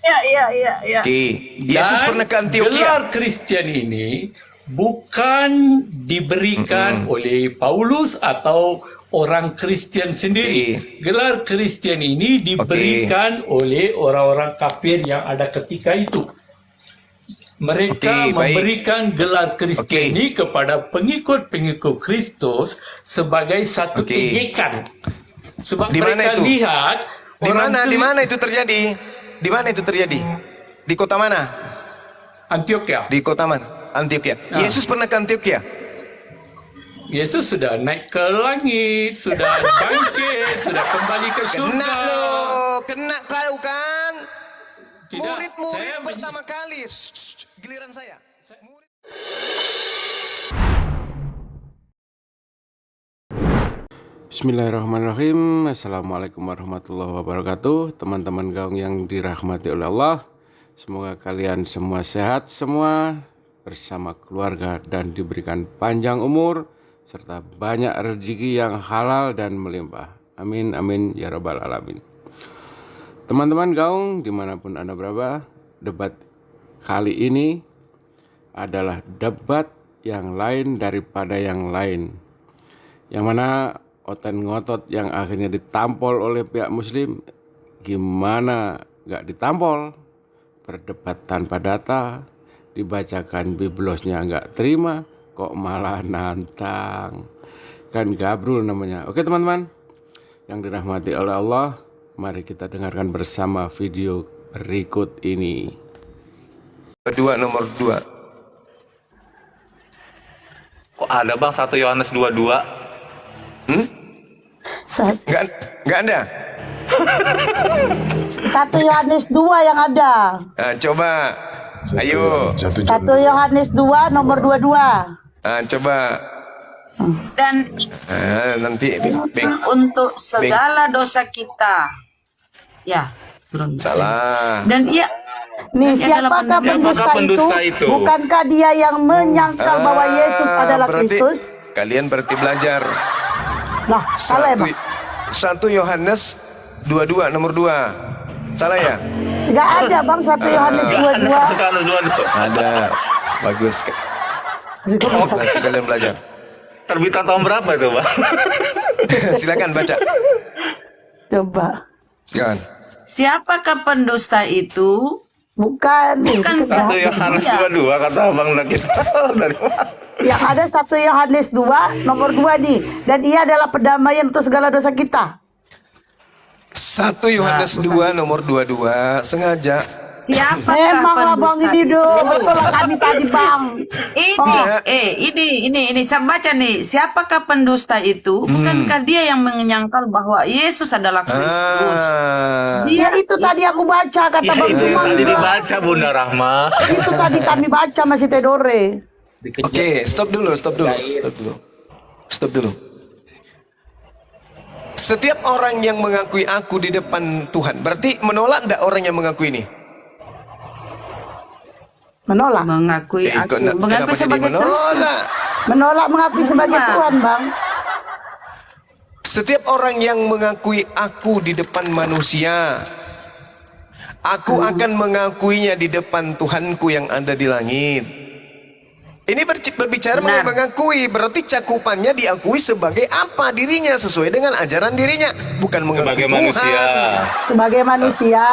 Iya. Oke. Yesus Dan pernah ke Antioquia. gelar Kristen ini bukan diberikan oleh Paulus atau orang Kristen sendiri. Gelar Kristen ini diberikan oleh orang-orang kafir yang ada ketika itu. Mereka memberikan gelar Kristen ini kepada pengikut-pengikut Kristus sebagai satu ejekan. Sebab Di mana mereka itu? lihat Di mana itu terjadi? Di mana itu terjadi? Di kota mana? Antioquia. Di kota mana? Antioquia. Yesus pernah ke Antioquia. Yesus sudah naik ke langit, sudah bangkit, sudah kembali ke surga. Kena lo, kena kau kan? Tidak, Murid-murid saya pertama kali. Giliran saya. Bismillahirrahmanirrahim. Assalamualaikum warahmatullahi wabarakatuh. Teman-teman gaung yang dirahmati oleh Allah, semoga kalian semua sehat semua bersama keluarga dan diberikan panjang umur serta banyak rezeki yang halal dan melimpah. Amin amin ya rabbal alamin. Teman-teman gaung dimanapun Anda berada, debat kali ini adalah debat yang lain daripada yang lain, yang mana otot ngotot yang akhirnya ditampol oleh pihak muslim. Gimana gak ditampol? Berdebat tanpa data, dibacakan biblosnya gak terima, kok malah nantang. Kan gabrul namanya. Oke teman-teman yang dirahmati oleh Allah, mari kita dengarkan bersama video berikut ini. Nomor 2. Kok ada bang 1 Yohanes 22? Nggak ada? 1 Yohanes 2 yang ada. Coba. Ayo. 1 Yohanes 2 nomor 22. Coba. Dan Nanti untuk segala dosa kita. Ya, turun. salah. Dan ia Nih, Dia adalah siapakah pendusta itu? Bukankah dia yang menyangkal bahwa Yesus adalah berarti Kristus? kalian berarti belajar. Lah, salah ya, Bang? 1 Yohanes 22 nomor 2. Salah ya? Enggak ada, Bang, 1 Yohanes 22. Ada. Bagus. Nanti kalian belajar. Terbitan tahun berapa itu bang? Silakan baca. Coba. Jangan. siapakah pendusta itu? Bukan. 1 Yohanes 22 kata abang kita. Dari mana? Yang ada 1 Yohanes 2 nomor 2 nih. Dan ia adalah pendamaian untuk segala dosa kita. 1 Yohanes 2 nomor 22 sengaja. Siapakah Memanglah Bang pendusta ini itu? dong. Betul lah kami tadi, Bang. Ini saya baca nih. Siapakah pendusta itu? Bukankah dia yang menyangkal bahwa Yesus adalah Kristus? Dia itu tadi aku baca kata Bang Cuma. Tadi dibaca Bunda Rahma. Itu tadi kami baca masih Tedore. Oke, stop dulu. Stop dulu. Setiap orang yang mengakui aku di depan Tuhan, berarti menolak enggak orang yang mengakui ini? Menolak. Mengakui aku, Kenapa mengaku jadi sebagai Kristus. menolak? Menolak mengakui sebagai Tuhan, Bang. Setiap orang yang mengakui aku di depan manusia, aku akan mengakuinya di depan Tuhanku yang ada di langit. Ini berbicara mengenai mengakui, berarti cakupannya diakui sebagai apa dirinya sesuai dengan ajaran dirinya, bukan mengakui Sebagai manusia. Sebagai manusia.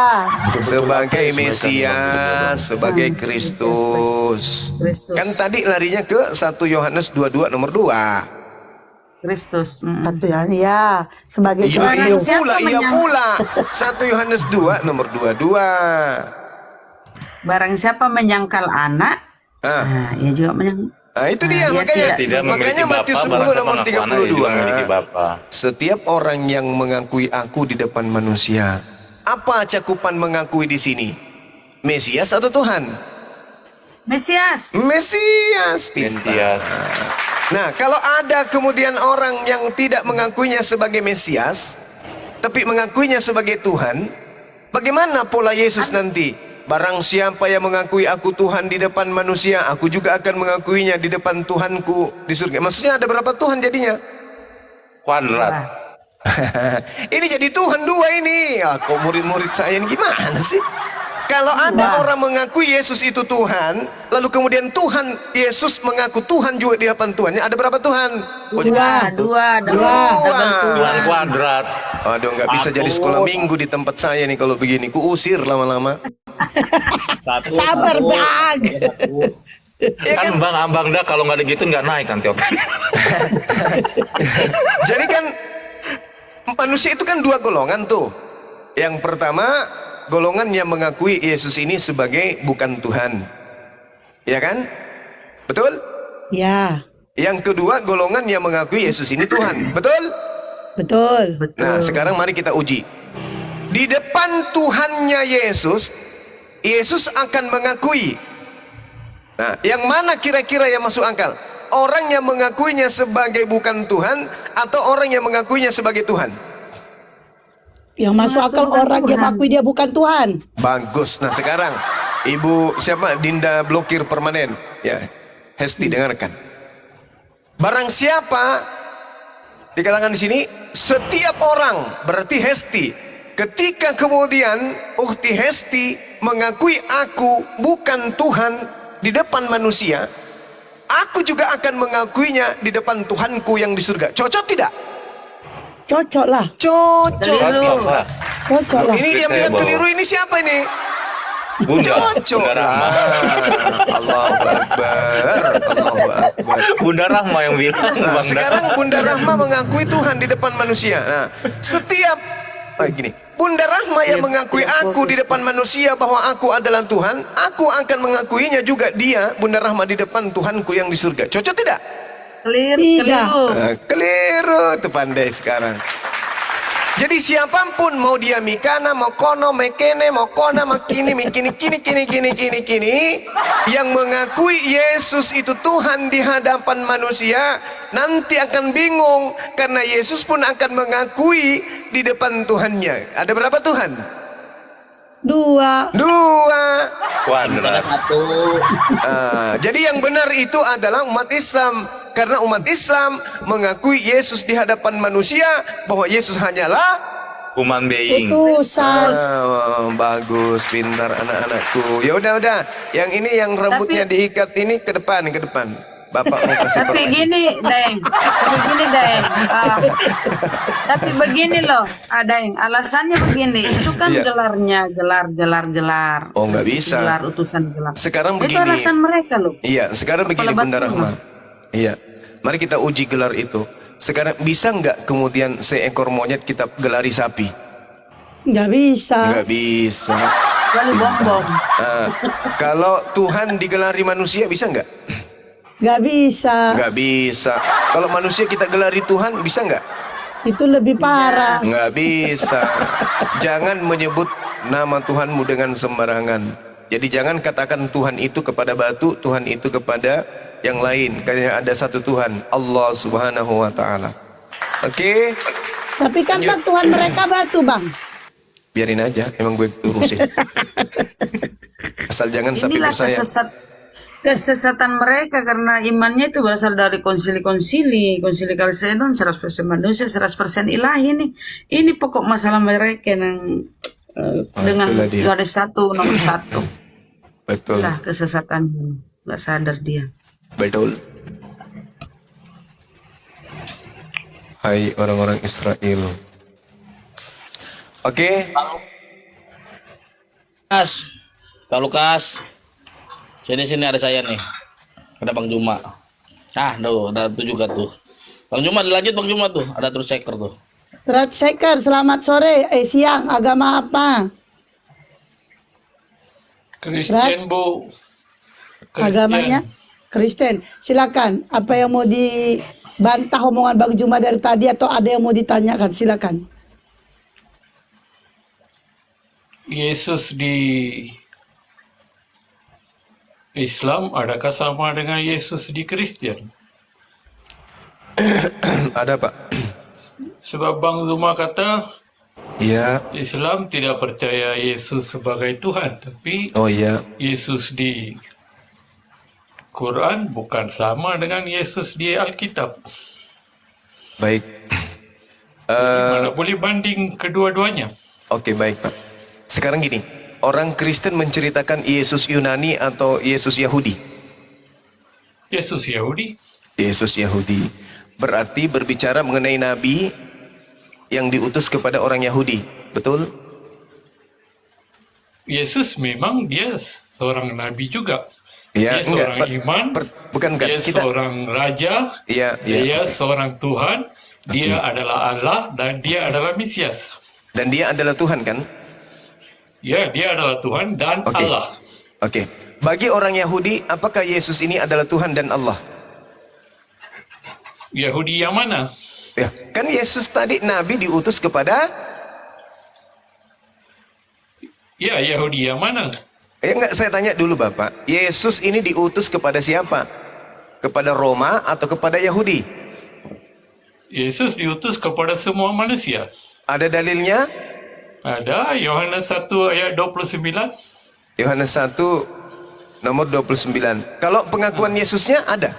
Sebagai Mesias, sebagai Kristus. Kan tadi larinya ke 1 Yohanes 22 nomor 2. Kristus. Satu ya, sebagai Iya Kristus. pula. 1 Yohanes 2 nomor 22. Barang siapa menyangkal anak, nah, ia juga menyangkal. Nah, itu dia dia makanya Matius 10 nomor 32. Setiap orang yang mengakui aku di depan manusia. Apa cakupan mengakui di sini? Mesias atau Tuhan? Mesias. Pintar. Nah, kalau ada kemudian orang yang tidak mengakuinya sebagai Mesias, tapi mengakuinya sebagai Tuhan, bagaimana pola Yesus nanti? Barang siapa yang mengakui aku Tuhan di depan manusia, aku juga akan mengakuinya di depan Tuhanku di surga. Maksudnya ada berapa Tuhan jadinya? Kuadrat. Ini jadi Tuhan 2 ini. Kok murid-murid saya ini gimana sih? Kalau ada orang mengakui Yesus itu Tuhan, lalu kemudian Tuhan Yesus mengaku Tuhan juga di hadapan Tuhannya, ada berapa Tuhan? Oh, jadi satu. Dua, double Tuhan Tuhan. kuadrat. Aduh, nggak bisa jadi sekolah minggu di tempat saya nih kalau begini. Kuusir lama-lama. Sabar, Bang. Ya Kan kan? abang dah kalau nggak digituin nggak naik kan tiap. Jadi kan manusia itu kan dua golongan tuh. Yang pertama, golongan yang mengakui Yesus ini sebagai bukan Tuhan. Ya kan? Betul? Ya, Yang kedua, golongan yang mengakui Yesus ini Tuhan. Betul? betul. Nah, sekarang mari kita uji. Di depan Tuhannya Yesus, Yesus akan mengakui. Nah, yang mana kira-kira yang masuk akal? Orang yang mengakuinya sebagai bukan Tuhan atau orang yang mengakuinya sebagai Tuhan? Yang masuk akal orang yang mengakui dia bukan Tuhan. Bagus. Nah, sekarang Ibu siapa? Dinda blokir permanen. Ya, Hesti dengarkan. Barang siapa di kalangan di sini, setiap orang berarti Hesti. Ketika kemudian Ukti Hesti mengakui aku bukan Tuhan di depan manusia, aku juga akan mengakuinya di depan Tuhanku yang di surga. Cocok tidak? Cocok lah. Cocok. Cocok lah. Ini yang bilang keliru ini siapa ini? Cocok Bunda Rahma. Allahu Akbar. Allahu Akbar. Bunda Rahma yang bilang. Nah, Bang sekarang Bunda Rahma mengakui Tuhan di depan manusia. Nah, setiap gini, Bunda Rahma yang mengakui aku di depan manusia bahwa aku adalah Tuhan, aku akan mengakuinya juga dia, Bunda Rahma, di depan Tuhanku yang di surga. Cocok tidak? Keliru. Nah, keliru, tuh pandai sekarang. Jadi siapapun, mau dia mikana, mau kono, mekene, mau kona, makini, kini, yang mengakui Yesus itu Tuhan di hadapan manusia, nanti akan bingung karena Yesus pun akan mengakui di depan Tuhannya. Ada berapa Tuhan? Dua. Kuadrat. Jadi yang benar itu adalah umat Islam, karena umat Islam mengakui Yesus di hadapan manusia bahwa Yesus hanyalah Human being. Utusan. bagus, pintar anak-anakku. Ya udah. Yang ini yang rambutnya diikat ini ke depan. Bapak mau kasih Tapi permen. gini, Daeng. Tapi begini loh, Daeng. Alasannya begini. Itu kan Iya. gelarnya, gelar. Oh, nggak bisa. Gelar utusan gelar. Sekarang Itu begini. alasan mereka loh. Iya, sekarang begini Kepala Bunda batu. Rahma. Iya. Mari kita uji gelar itu. Sekarang bisa nggak kemudian seekor monyet kita gelari sapi? Nggak bisa. Nggak bisa. Kecuali bom-bom. Kalau Tuhan digelari manusia bisa nggak? Nggak bisa. Nggak bisa. Kalau manusia kita gelari Tuhan bisa nggak? Itu lebih parah. Nggak bisa. Jangan menyebut nama Tuhanmu dengan sembarangan. Jadi jangan katakan Tuhan itu kepada batu, Tuhan itu kepada yang lain. Karena ada satu Tuhan, Allah Subhanahu wa Ta'ala. Oke, Tapi kan Bang, Tuhan mereka batu, Bang. biarin aja. Emang gue urusin. Asal jangan sampai Inilah bersayap. kesesatan mereka karena imannya itu berasal dari konsili Kalsedon 100% manusia 100% ilahi nih. Ini pokok masalah mereka yang dengan itulah dia. garis satu nomor satu. Betul, Itulah kesesatan, nggak sadar dia. betul. Hai orang-orang Israel. Oke, Pak Lukas. Sini ada saya nih. Ada Bang Juma. Ada tuh juga tuh. Bang Juma dilanjut Bang Juma tuh. Ada terus checker tuh. Truth Shaker, selamat sore. Siang, agama apa? Kristen, Bu. Kristen. Agamanya Kristen. Silakan. Apa yang mau dibantah omongan Bang Juma dari tadi atau ada yang mau ditanyakan? Silakan. Yesus di Islam adakah sama dengan Yesus di Kristen? ada Pak. Sebab Bang Zuma kata Iya. Islam tidak percaya Yesus sebagai Tuhan, tapi Oh iya. Yesus di Quran bukan sama dengan Yesus di Alkitab. Baik. Mana boleh banding kedua-duanya? Oke, baik Pak. Sekarang gini, orang Kristen menceritakan Yesus Yunani atau Yesus Yahudi? Yesus Yahudi. Yesus Yahudi. Berarti berbicara mengenai nabi yang diutus kepada orang Yahudi. Betul? Yesus memang dia seorang nabi juga. Ya, Dia seorang iman. Bukan Dia seorang raja. Iya, Dia iya. seorang Tuhan. Dia adalah Allah dan dia adalah Mesias. Dan dia adalah Tuhan kan? Ya, dia adalah Tuhan dan Oke. Allah. Oke. Bagi orang Yahudi, apakah Yesus ini adalah Tuhan dan Allah? Yahudi yang mana? Ya, kan Yesus tadi nabi diutus kepada Ya, Yahudi yang mana? enggak, saya tanya dulu Bapak. Yesus ini diutus kepada siapa? Kepada Roma atau kepada Yahudi? Yesus diutus kepada semua manusia. Ada dalilnya? Ada Yohanes 1 ayat 29. Yohanes 1 nomor 29. Kalau pengakuan Yesusnya ada?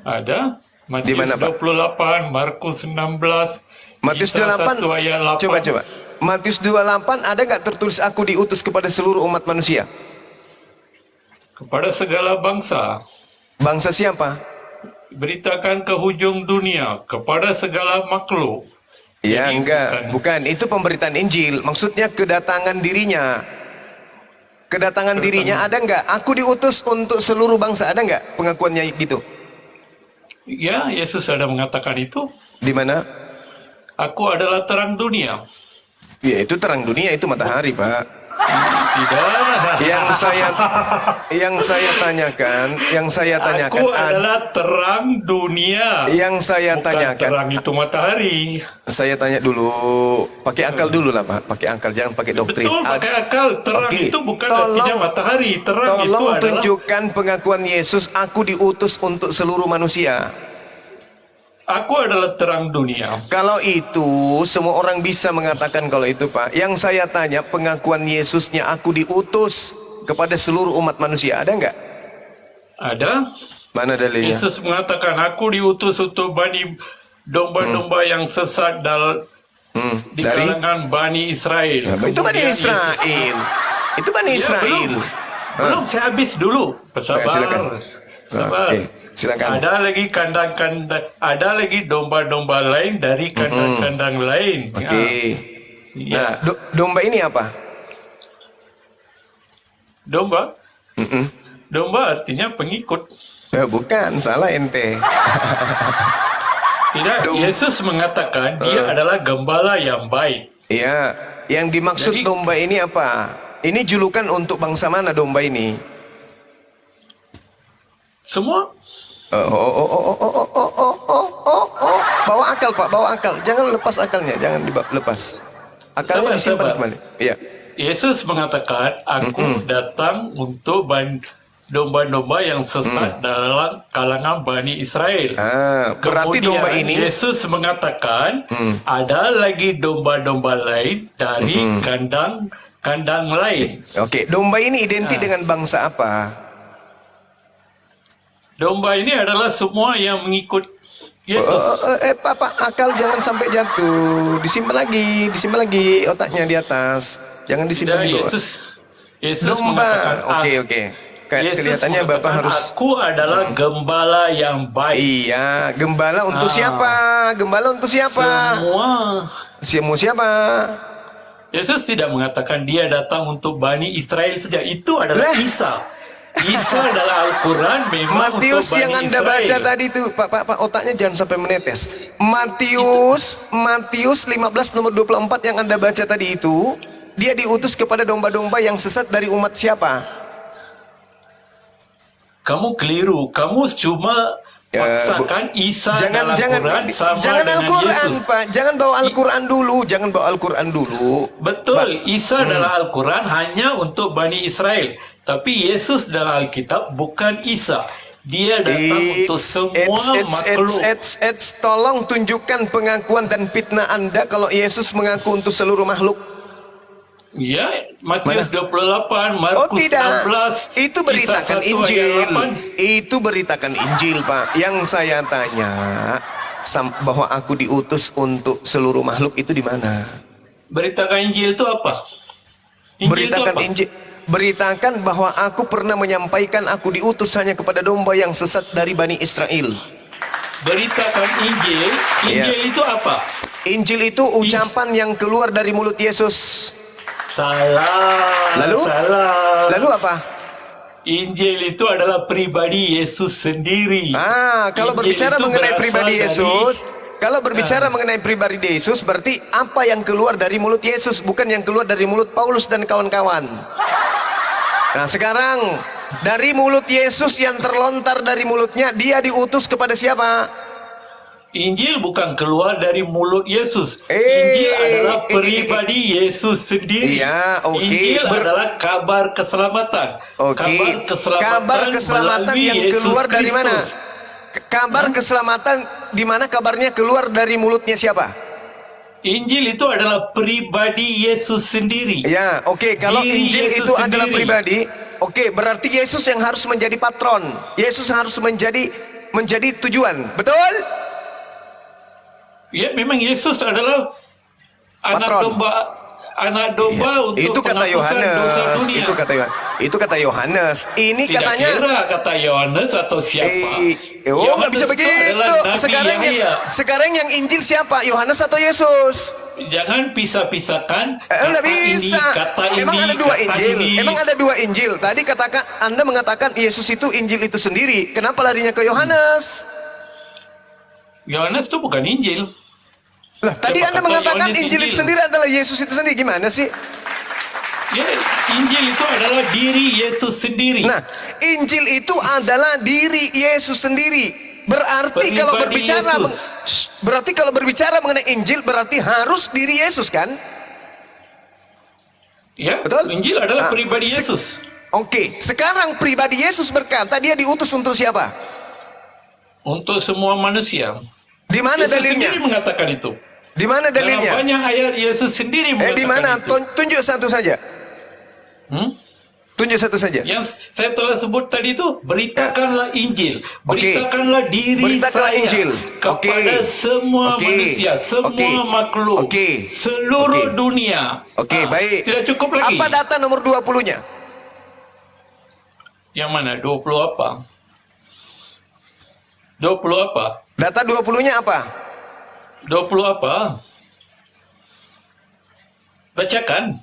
Ada. Di Matius mana, Pak? 28, Markus 16, Matius Kisah 28. 1 ayat 8. Coba. Matius 28 ada nggak tertulis aku diutus kepada seluruh umat manusia? Kepada segala bangsa, Bangsa siapa? beritakan ke hujung dunia, kepada segala makhluk. Ya Jadi enggak, bukan. Itu pemberitaan Injil. Maksudnya kedatangan dirinya. Kedatangan dirinya ada nggak? Aku diutus untuk seluruh bangsa, ada nggak pengakuannya gitu? Ya, Yesus ada mengatakan itu. Di mana? Aku adalah terang dunia. Ya itu terang dunia, itu matahari Pak. Tidak. Yang saya tanyakan, Aku adalah terang dunia. Yang saya Bukan tanyakan, terang itu matahari. saya tanya dulu, pakai akal dulu lah Pak, pakai akal, jangan pakai doktrin. Betul, pakai akal. Terang Oke, itu bukan artinya matahari. Terang itu Tolong adalah tunjukkan pengakuan Yesus, aku diutus untuk seluruh manusia. aku adalah terang dunia. Kalau itu, semua orang bisa mengatakan kalau itu Pak. Yang saya tanya, pengakuan Yesusnya aku diutus kepada seluruh umat manusia, ada nggak? Ada. Mana dalilnya? Yesus mengatakan, aku diutus untuk Bani domba-domba yang sesat di Dari? kalangan Bani Israel. Ya, itu Bani Kemudian Israel. Yesus- Itu Bani Ya, Israel. belum, saya habis dulu. Sabar. silakan. Sabar. Oke, silakan. Ada lagi kandang-kandang, ada lagi domba-domba lain dari kandang-kandang lain. Oke. Ya. Nah, domba ini apa? Domba, Mm-mm. domba artinya pengikut. Bukan, salah ente. Tidak, Yesus mengatakan dia adalah gembala yang baik. Iya, yang dimaksud Jadi- domba ini apa? Ini julukan untuk bangsa mana domba ini? Semua Bawa akal Pak, bawa akal. Jangan lepas akalnya, jangan lepas. Akalnya Sabar, disimpan sabar. kembali. Iya. Yesus mengatakan, aku datang untuk domba-domba yang sesat dalam kalangan Bani Israel. Berarti Kemudian domba ini Yesus mengatakan ada lagi domba-domba lain dari kandang lain. Oke, domba ini identik dengan bangsa apa? Domba ini adalah semua yang mengikut Yesus. Pak, akal jangan sampai jatuh. Disimpan lagi otaknya di atas. Jangan disimpan Tidak, di bawah. Yesus Domba. mengatakan, Oke. Yesus Kelihatannya Bapak mengatakan, harus. aku adalah gembala yang baik. Iya, gembala untuk siapa? Gembala untuk siapa? Semua. Siapa? Yesus tidak mengatakan dia datang untuk Bani Israel saja. Itu adalah Lah. Isa. Isa adalah Al-Quran memang Matius untuk Bani yang Anda Israel. baca tadi itu, Pak, otaknya jangan sampai menetes. Matius 15 nomor 24 yang Anda baca tadi itu, dia diutus kepada domba-domba yang sesat dari umat siapa? Kamu keliru. Kamu cuma paksakan Isa dalam Quran sama jangan dengan Al-Quran, Yesus. Pak. Jangan bawa Al-Quran dulu, Betul, Isa dalam Al-Quran hanya untuk Bani Israel. Tapi Yesus dalam Alkitab bukan Isa. Dia datang untuk semua makhluk. Tolong tunjukkan pengakuan dan fitnah Anda kalau Yesus mengaku untuk seluruh makhluk. Ya, Matius 28, Markus Tidak. 16. Itu beritakan Kisah 1 Injil. ayat 8. Itu beritakan Injil, Pak. Yang saya tanya bahwa aku diutus untuk seluruh makhluk itu di mana? Beritakan Injil itu apa? Injil itu apa? Beritakan bahwa aku pernah menyampaikan aku diutus hanya kepada domba yang sesat dari Bani Israel. Beritakan Injil. Injil itu apa? Injil itu ucapan yang keluar dari mulut Yesus. Salah. Lalu? Salah. Lalu apa? Injil itu adalah pribadi Yesus sendiri. Kalau Injil berbicara itu mengenai berasal pribadi dari- Yesus, kalau berbicara mengenai pribadi Yesus, berarti apa yang keluar dari mulut Yesus, bukan yang keluar dari mulut Paulus dan kawan-kawan. Nah, sekarang dari mulut Yesus yang terlontar dari mulutnya, dia diutus kepada siapa? Injil bukan keluar dari mulut Yesus. Injil adalah pribadi Yesus sendiri. Iya, oke. Injil adalah kabar keselamatan. Oke. Kabar keselamatan melalui yang Yesus keluar dari mana? Kristus. Kabar keselamatan di mana kabarnya keluar dari mulutnya siapa? Injil itu adalah pribadi Yesus sendiri. Ya, oke. Kalau Diri Injil Yesus itu adalah sendiri. pribadi, oke, berarti Yesus yang harus menjadi patron. Yesus harus menjadi tujuan. Betul? Ya, memang Yesus adalah Patron. anak domba untuk Itu kata penghapusan dosa Yohanes. dunia. Itu kata Yohanes. Ini Tidak katanya kira kata Yohanes atau siapa. nggak bisa Yohanes itu begitu. adalah Nabi Yahya. Sekarang yang Injil siapa? Yohanes atau Yesus? Jangan pisah-pisahkan Nggak kata bisa. ini, kata ini, Emang ada dua kata Injil. ini. Emang ada dua Injil. Tadi Anda mengatakan Yesus itu Injil itu sendiri. Kenapa larinya ke Yohanes? Yohanes itu bukan Injil. Lah, tadi Siapa Anda kata mengatakan Yohanes Injil itu sendiri adalah Yesus itu sendiri. Gimana sih? Ya, Injil itu adalah diri Yesus sendiri. Nah, Injil itu adalah diri Yesus sendiri. Berarti kalau Pribadi berbicara Yesus. berarti kalau berbicara mengenai Injil berarti harus diri Yesus kan? Ya, Betul? Injil adalah Nah, pribadi Yesus. Oke, sekarang pribadi Yesus berkata dia diutus untuk siapa? Untuk semua manusia. Di mana Yesus dalilnya? sendiri mengatakan itu. Di mana Dalam dalilnya? banyak ayat Yesus sendiri mengatakan Di mana? itu. Tunjuk satu saja. Tunjuk satu saja. Yang saya telah sebut tadi itu, beritakanlah Injil, Oke. beritakanlah diri Beritakanlah saya Injil. kepada Oke. semua Oke. manusia, semua Oke. makhluk, Oke. seluruh Oke. dunia. Oke, baik. Tidak cukup lagi. Apa data nomor 20-nya? Yang mana? 20 apa? 20 apa? Data 20-nya apa? 20 apa? Bacakan.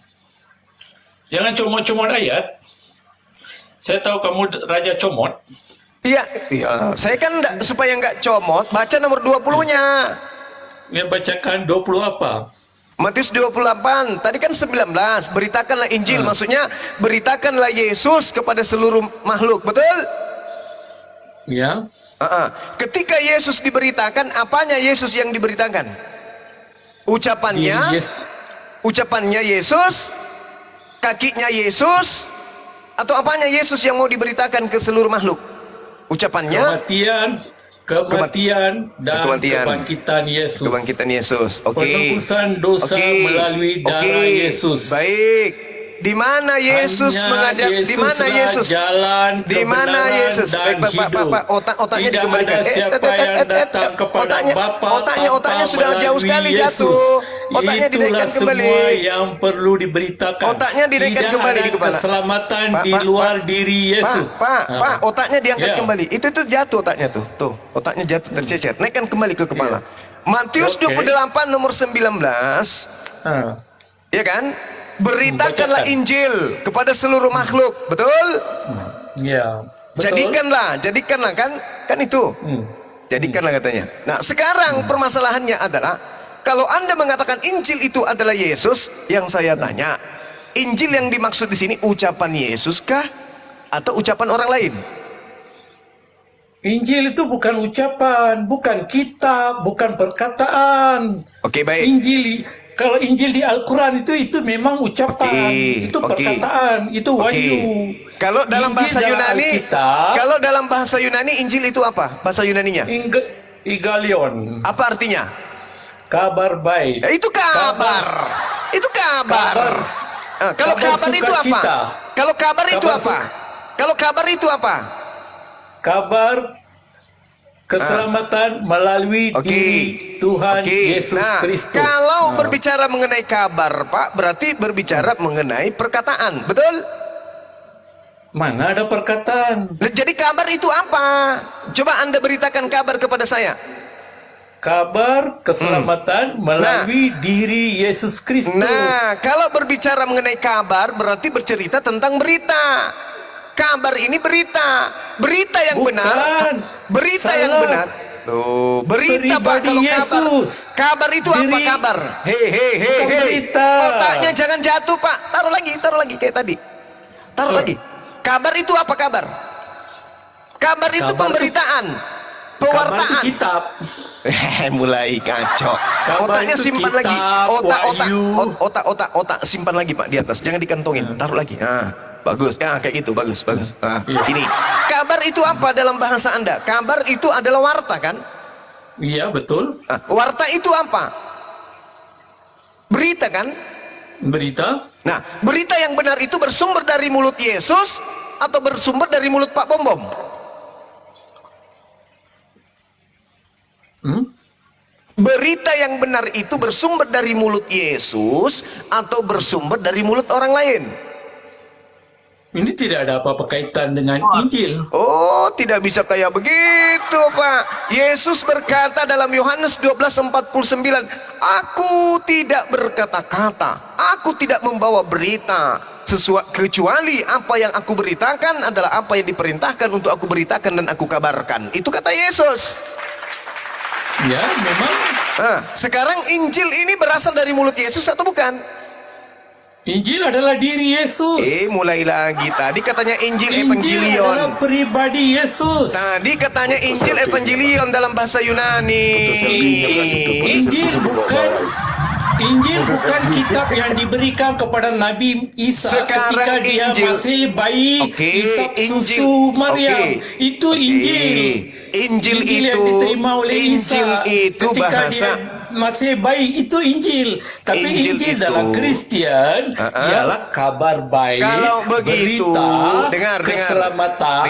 Jangan comot-comot ayat. Saya tahu kamu raja comot. Iya, saya kan supaya nggak comot, baca nomor 20-nya. Ya, bacakan 20 apa? Matius 28, tadi kan 19, beritakanlah Injil, maksudnya beritakanlah Yesus kepada seluruh makhluk, betul? Ya. Ketika Yesus diberitakan, apanya Yesus yang diberitakan? Ucapannya, Yes. ucapannya Yesus, kakinya Yesus, atau apanya Yesus yang mau diberitakan ke seluruh makhluk? Ucapannya, Kematian dan kebangkitan Yesus. kebangkitan Yesus. Oke. Penebusan dosa Oke. melalui darah Oke. Yesus. Baik. Di mana Yesus Hanya mengajak? Di mana Yesuslah Yesus? jalan, Di mana kebenaran, Yesus? dan hidup. Otaknya Tidak dikembalikan. ada siapa yang datang kepada Bapa Otaknya sudah tanpa jauh sekali melalui jatuh. Yesus. Otaknya Itulah dinaikkan kembali. semua yang perlu diberitakan. Otaknya dinaikkan Tidak kembali ada di kepala. keselamatan Pak, di Pak, luar Pak. diri Yesus. Pak, otaknya diangkat Ya. kembali. Itu jatuh otaknya tuh. Tuh, otaknya jatuh tercecer. Naikkan kembali ke kepala. Matius Oke. 28 nomor 19. Ah. Ya kan? Beritakanlah Bacakan. Injil kepada seluruh makhluk. Betul? Ya. Betul? Jadikanlah kan itu. Jadikanlah katanya. Nah, sekarang permasalahannya adalah kalau Anda mengatakan Injil itu adalah Yesus, yang saya tanya, Injil yang dimaksud di sini ucapan Yesus kah atau ucapan orang lain? Injil itu bukan ucapan, bukan kitab, bukan perkataan. Oke, baik. Kalau Injil di Al-Quran itu memang ucapan, Oke, itu oke. perkataan, itu Oke. wahyu. Kalau dalam Injil bahasa Yunani, Alkitab, kalau dalam bahasa Yunani Injil itu apa? Bahasa Yunaninya? Igalion, Apa artinya? kabar baik. Ya, itu kabar. Itu kabar. Kabar. Kalau Kabar kabar itu apa? sukacita. Kalau kabar itu Kabar apa? Kalau kabar itu apa? Kabar Keselamatan melalui Oke. diri Tuhan Oke. Yesus Nah, Kristus. kalau berbicara mengenai kabar, Pak, berarti berbicara mengenai perkataan, betul? Mana ada perkataan? Nah, jadi kabar itu apa? Coba Anda beritakan kabar kepada saya. Kabar keselamatan melalui diri Yesus Kristus. Nah, kalau berbicara mengenai kabar berarti bercerita tentang berita. Kabar ini berita. Berita yang Bukan. benar. Berita Salah. yang benar. Tuh, berita Pak, Pribadi kalau Yesus. Kabar itu apa Diri- kabar? Hei. Bukan berita. Otaknya jangan jatuh, Pak. Taruh lagi kayak tadi. Taruh lagi. Kabar itu apa kabar? Kabar itu Kabar itu- pemberitaan. Kabar itu Pewartaan. kitab. Mulai kacau. Kabar Otaknya itu simpan kitab, lagi. wahyu. Otak simpan lagi, Pak, di atas. Jangan dikantongin. Taruh lagi. Nah, bagus. Ya, kayak gitu, bagus. Nah, ini. Kabar itu apa dalam bahasa Anda? Kabar itu adalah warta, kan? Iya, betul. Nah, warta itu apa? Berita, kan? Berita. Nah, berita yang benar itu bersumber dari mulut Yesus atau bersumber dari mulut Pak Bom Bom? Berita yang benar itu bersumber dari mulut Yesus atau bersumber dari mulut orang lain? Ini tidak ada apa-apa kaitan dengan Injil. Oh, tidak bisa kayak begitu, Pak. Yesus berkata dalam Yohanes 12:49, "Aku tidak berkata-kata, aku tidak membawa berita, kecuali apa yang aku beritakan adalah apa yang diperintahkan untuk aku beritakan dan aku kabarkan." Itu kata Yesus. Ya, memang Nah, sekarang Injil ini berasal dari mulut Yesus atau bukan? Injil adalah diri Yesus. Mulai lagi. Tadi katanya Injil Injil Evangelion. adalah pribadi Yesus. Tadi katanya Injil Evangelion dalam bahasa Yunani. Injil bukan kitab yang diberikan kepada Nabi Isa Sekarang ketika dia Injil. masih bayi Oke, isap Injil. susu Maryam. Oke. Itu Injil. Injil yang itu- diterima oleh Injil Isa itu ketika bahasa- dia masih bayi, itu Injil. Tapi Injil Injil itu- dalam Kristen ialah kabar baik, Kalau begitu, berita, dengar. keselamatan.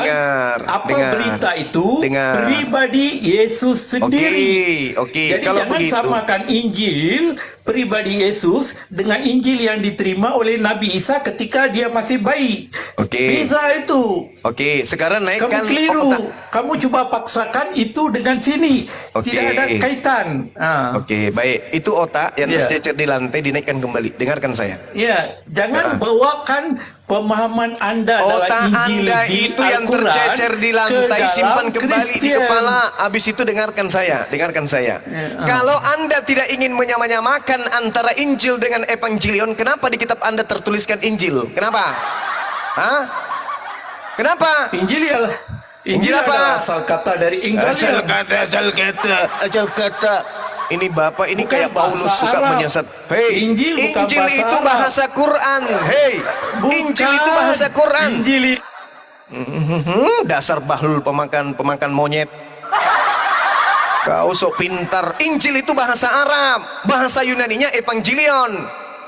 Apa dengar. berita itu? Dengar. Pribadi Yesus sendiri. Oke. Jadi Kalau jangan begitu, samakan Injil pribadi Yesus dengan Injil yang diterima oleh Nabi Isa ketika dia masih bayi. Oke. Beza itu. Oke, sekarang naikkan Kamu keliru. otak. Kamu coba paksakan itu dengan sini. Oke. Tidak ada kaitan. Oke, baik. Itu otak yang Ya. tercecer di lantai dinaikkan kembali. Dengarkan saya. Ya, jangan bawakan pemahaman Anda Otak dalam Injil Anda di itu yang Al-Quran tercecer di ke lantai, dalam simpan kembali di Kristen. kepala. Habis itu dengarkan saya. Kalau Anda tidak ingin menyamakan antara Injil dengan Evangelion, kenapa di kitab Anda tertuliskan Injil? Kenapa? Hah? Kenapa? Injil ialah Injil apa? adalah asal kata dari Inggris. Asal kata. Ini Bapak ini Bukan kayak Paulus bahasa suka Arab. menyesat. Hei, Injil bukan bahasa itu Arab. bahasa Quran. Hei, Injil itu bahasa Quran. Injil Dasar bahlul pemakan monyet. Kau sok pintar. Injil itu bahasa Arab, bahasa Yunaninya Evangelion.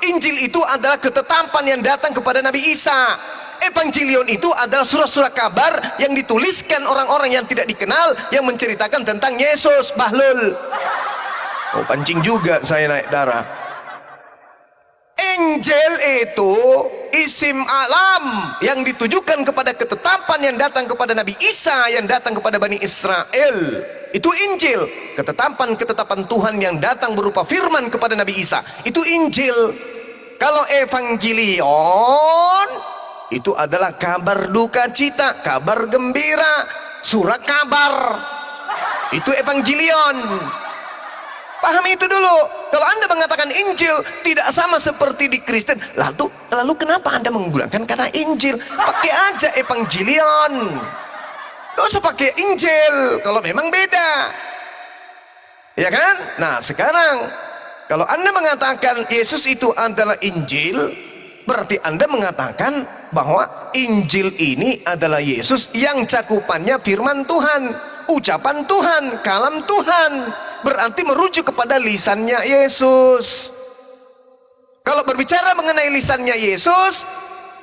Injil itu adalah ketetapan yang datang kepada Nabi Isa. Evangelion itu adalah surat-surat kabar yang dituliskan orang-orang yang tidak dikenal, yang menceritakan tentang Yesus. Bahlul. Oh, pancing juga saya naik darah. Injil itu isim alam yang ditujukan kepada ketetapan yang datang kepada Nabi Isa, yang datang kepada Bani Israel. Itu Injil, ketetapan-ketetapan Tuhan yang datang berupa firman kepada Nabi Isa. Itu Injil. Kalau Evangelion itu adalah kabar duka cita, kabar gembira, surat kabar. Itu Evangelion. Paham itu dulu. Kalau Anda mengatakan Injil tidak sama seperti di Kristen, lalu kenapa Anda menggunakan kata Injil? Pakai aja Evangelion. Gak usah pakai Injil kalau memang beda. Ya kan? Nah, sekarang kalau Anda mengatakan Yesus itu adalah Injil, berarti Anda mengatakan bahwa Injil ini adalah Yesus yang cakupannya firman Tuhan, ucapan Tuhan, kalam Tuhan. Berarti merujuk kepada lisannya Yesus. Kalau berbicara mengenai lisannya Yesus,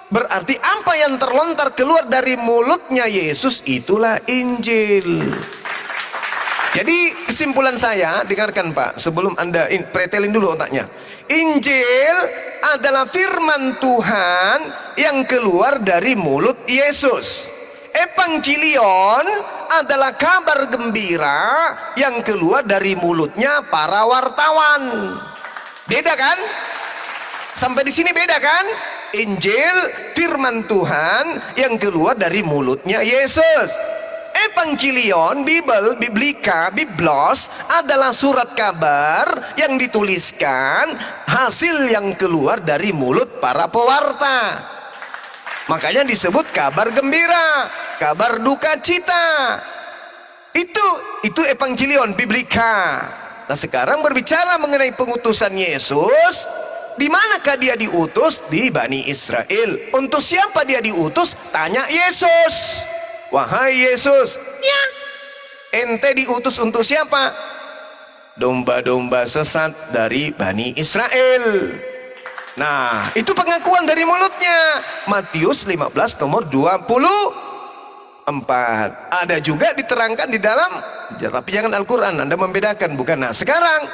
berarti apa yang terlontar keluar dari mulutnya Yesus itulah Injil. Jadi kesimpulan saya, dengarkan Pak, sebelum Anda pretelin dulu otaknya. Injil adalah firman Tuhan yang keluar dari mulut Yesus. Evangelion adalah kabar gembira yang keluar dari mulutnya para wartawan. Beda kan? Sampai di sini beda kan? Injil firman Tuhan yang keluar dari mulutnya Yesus. Evangelion, Biblika, Biblos adalah surat kabar yang dituliskan hasil yang keluar dari mulut para pewarta. Makanya disebut kabar gembira, kabar duka cita. Itu Evangelion, Biblika. Nah sekarang berbicara mengenai pengutusan Yesus. Di manakah dia diutus? Di Bani Israel. Untuk siapa dia diutus? Tanya Yesus. Wahai Yesus, ya, ente diutus untuk siapa? Domba-domba sesat dari Bani Israel. Nah, itu pengakuan dari mulutnya. Matius 15 nomor 24. Ada juga diterangkan di dalam, ya, tapi jangan Al-Quran, Anda membedakan, bukan? Nah, sekarang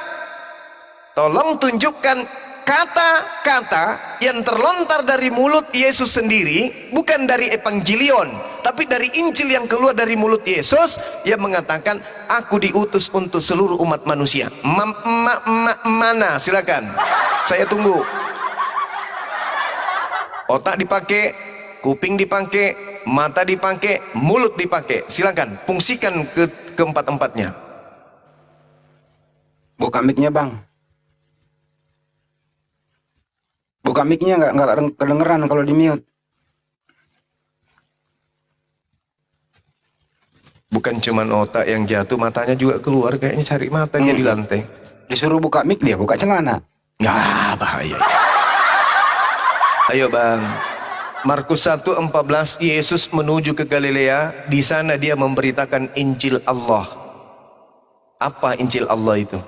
tolong tunjukkan kata-kata yang terlontar dari mulut Yesus sendiri, bukan dari Evangelion, tapi dari Injil yang keluar dari mulut Yesus, yang mengatakan aku diutus untuk seluruh umat manusia. Mana? Silakan, saya tunggu. Otak dipakai, kuping dipakai, mata dipakai, mulut dipakai. Silakan fungsikan keempat-empatnya. Buka mic-nya Bang. Buka mic-nya nggak kedengeran kalau di mute. Bukan cuman otak yang jatuh, matanya juga keluar, kayaknya cari matanya di lantai. Disuruh buka mic, dia buka celana. Nggak, bahaya. Ayo Bang. Markus 1:14, Yesus menuju ke Galilea. Di sana dia memberitakan Injil Allah. Apa Injil Allah itu?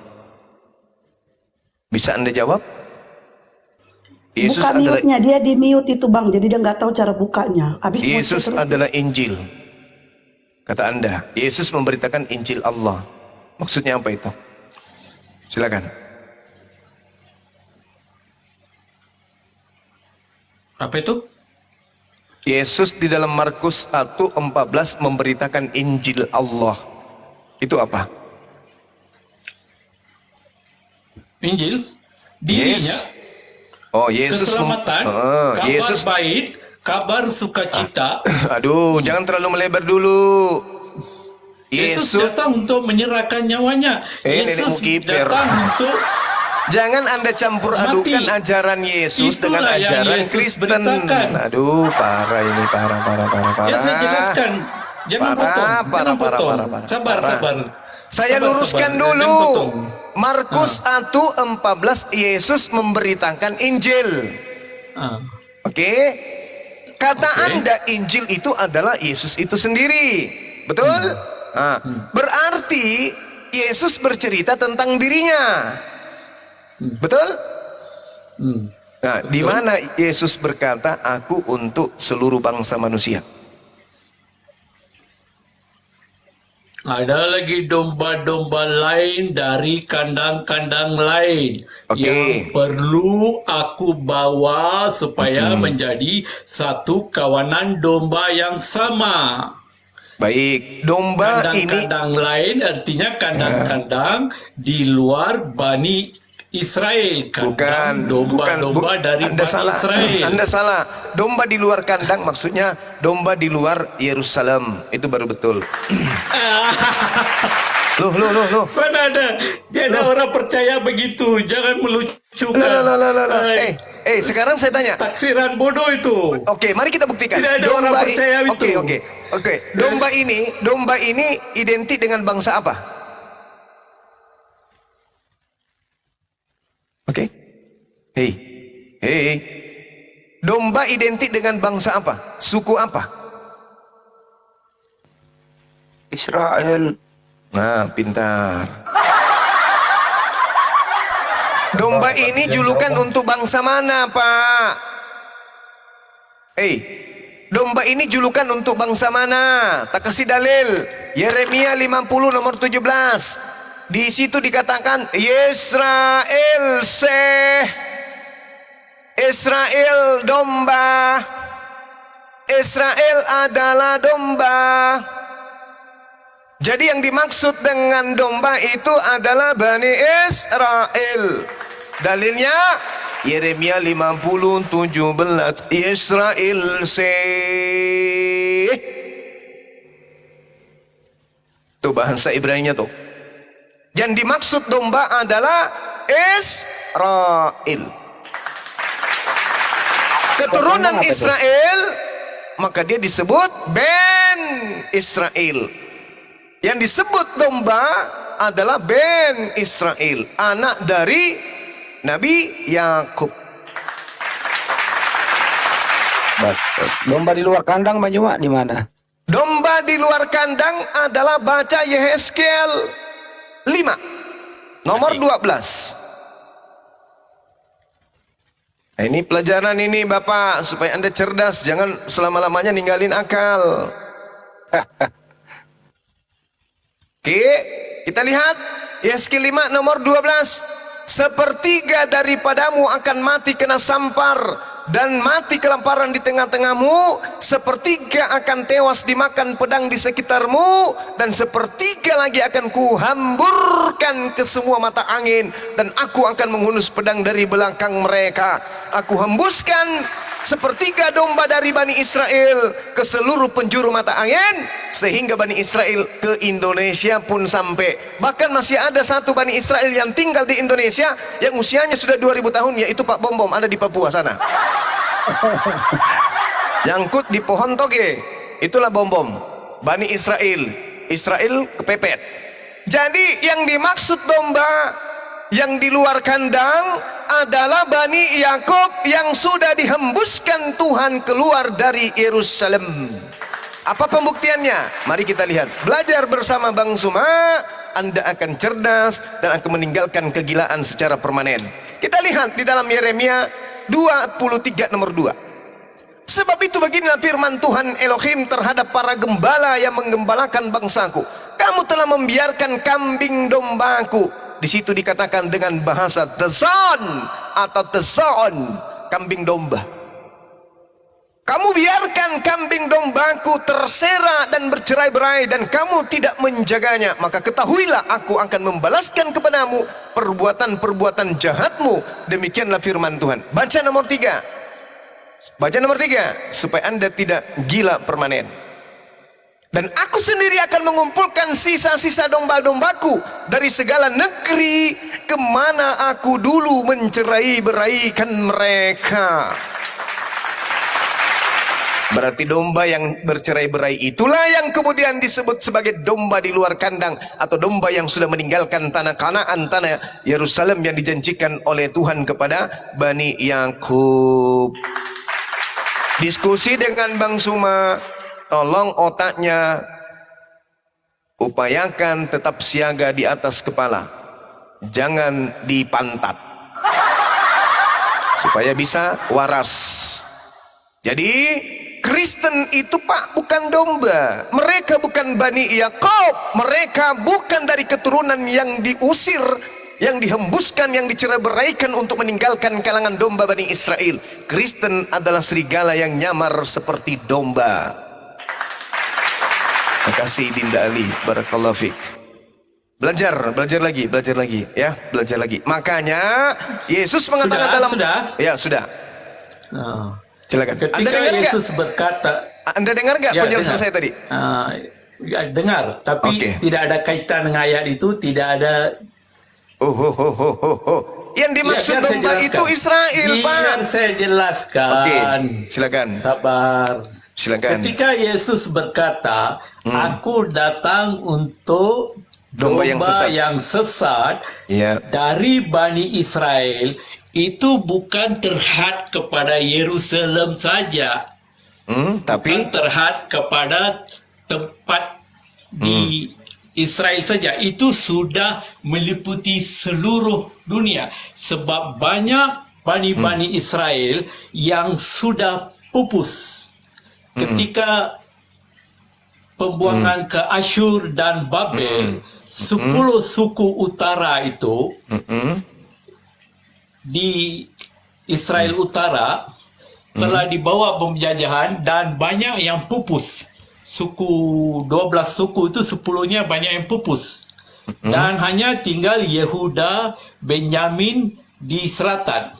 Bisa Anda jawab? Yesus Buka adalah, mute-nya, dia di mute itu Bang, jadi dia nggak tahu cara bukanya. Habis Yesus adalah Injil. Kata Anda, Yesus memberitakan Injil Allah. Maksudnya apa itu? Silakan. Apa itu? Yesus di dalam Markus 1:14 memberitakan Injil Allah. Itu apa? Injil dirinya, Oh, Yesus keselamatan, kabar Yesus. baik, kabar sukacita. Aduh, jangan terlalu melebar dulu. Yesus datang untuk menyerahkan nyawanya. Yesus datang untuk Jangan Anda campur adukan ajaran Yesus dengan Itulah yang ajaran Yesus Kristen. beritakan. Aduh, parah ini, parah. Ya saya jelaskan. Jangan potong. Jangan potong. Sabar. Saya Sabar, luruskan sabar. Jangan dulu. potong. Markus 1:14 Yesus memberitakan Injil. Oke. Kata Anda Injil itu adalah Yesus itu sendiri. Betul? Berarti Yesus bercerita tentang dirinya. Betul? Nah, di mana Yesus berkata, "Aku untuk seluruh bangsa manusia"? Ada lagi domba-domba lain dari kandang-kandang lain yang perlu aku bawa supaya menjadi satu kawanan domba yang sama. Baik, domba Kandang-kandang lain artinya kandang-kandang di luar Bani Israel. Kandang domba-domba dari Anda Bani salah. Israel. Anda salah. Domba di luar kandang maksudnya domba di luar Yerusalem. Itu baru betul. Loh. Mana ada? Tidak ada orang percaya begitu. Jangan melucukan. Sekarang saya tanya. Taksiran bodoh itu. Oke, mari kita buktikan. Tidak ada orang percaya itu. Oke. Domba ini identik dengan bangsa apa? Oke. Hei. Domba identik dengan bangsa apa? Suku apa? Israel. Nah, pintar. Domba ini julukan untuk bangsa mana, Pak? domba ini julukan untuk bangsa mana? Tak kasih dalil. Yeremia 50 nomor 17. Di situ dikatakan Yisrael Israel domba. Israel adalah domba. Jadi yang dimaksud dengan domba itu adalah Bani Israel. Dalilnya Yeremia 50:17. Israel itu bahasa Ibrani-nya tuh. Yang dimaksud domba adalah Israel. Keturunan Israel, maka dia disebut Ben Israel. Yang disebut domba adalah Ben Israel, anak dari Nabi Yakub. Domba di luar kandang Bang Juma di mana? Domba di luar kandang adalah baca Yehezkiel 5 nomor 12. Nah, ini pelajaran ini Bapak, supaya Anda cerdas, jangan selama-lamanya ninggalin akal. Oke, kita lihat Yehezkiel 5 nomor 12. Sepertiga daripadamu akan mati kena sampar, dan mati kelaparan di tengah-tengahmu. Sepertiga akan tewas dimakan pedang di sekitarmu, dan sepertiga lagi akan kuhamburkan ke semua mata angin, dan aku akan menghunus pedang dari belakang mereka. Aku hembuskan sepertiga domba dari Bani Israel ke seluruh penjuru mata angin, sehingga Bani Israel ke Indonesia pun sampai. Bahkan masih ada satu Bani Israel yang tinggal di Indonesia yang usianya sudah 2000 tahun, yaitu Pak Bom Bom, ada di Papua sana. Nyangkut di pohon toge, itulah Bom Bom. Bani Israel kepepet. Jadi yang dimaksud domba yang di luar kandang adalah Bani Yakub yang sudah dihembuskan Tuhan keluar dari Yerusalem. Apa pembuktiannya? Mari kita lihat. Belajar bersama Bang Suma, Anda akan cerdas dan akan meninggalkan kegilaan secara permanen. Kita lihat di dalam Yeremia 23 nomor 2. Sebab itu beginilah firman Tuhan Elohim terhadap para gembala yang menggembalakan bangsaku. Kamu telah membiarkan kambing dombaku. Di situ dikatakan dengan bahasa Tezon atau Tezon, kambing domba. Kamu biarkan kambing dombaku terserak dan bercerai-berai, dan kamu tidak menjaganya. Maka ketahuilah aku akan membalaskan kepadamu perbuatan-perbuatan jahatmu. Demikianlah firman Tuhan. Baca nomor 3. Baca nomor 3, supaya Anda tidak gila permanen. Dan aku sendiri akan mengumpulkan sisa-sisa domba-dombaku dari segala negeri kemana aku dulu mencerai-beraikan mereka. Berarti domba yang bercerai-berai itulah yang kemudian disebut sebagai domba di luar kandang, atau domba yang sudah meninggalkan tanah Kanaan, tanah Yerusalem yang dijanjikan oleh Tuhan kepada Bani Yakub. Diskusi dengan Bang Suma, tolong otaknya upayakan tetap siaga di atas kepala, jangan di pantat, supaya bisa waras. Jadi Kristen itu Pak bukan domba. Mereka bukan Bani Yakub. Mereka bukan dari keturunan yang diusir, yang dihembuskan, yang dicerai-beraikan untuk meninggalkan kalangan domba Bani Israel. Kristen adalah serigala yang nyamar seperti domba. Terima kasih Dinda Ali, barakallahu fiik. Belajar lagi ya, belajar lagi. Makanya Yesus mengatakan dalam ya sudah. Silakan. Ketika Yesus berkata, Anda dengar nggak penjelasan saya tadi? Dengar, tapi tidak ada kaitan dengan ayat itu, tidak ada. Yang dimaksud domba itu Israel, Pak. Biar saya jelaskan. Silakan. Sabar. Silakan. Ketika Yesus berkata, aku datang untuk domba yang sesat dari Bani Israel, itu bukan terhad kepada Yerusalem saja, tapi bukan terhad kepada tempat di Israel saja. Itu sudah meliputi seluruh dunia, sebab banyak bani-bani Israel yang sudah pupus, ketika pembuangan ke Asyur dan Babel, 10 suku utara itu di Israel Utara telah dibawa penjajahan dan banyak yang pupus. 12 suku itu 10-nya banyak yang pupus. Dan hanya tinggal Yehuda, Benyamin di selatan.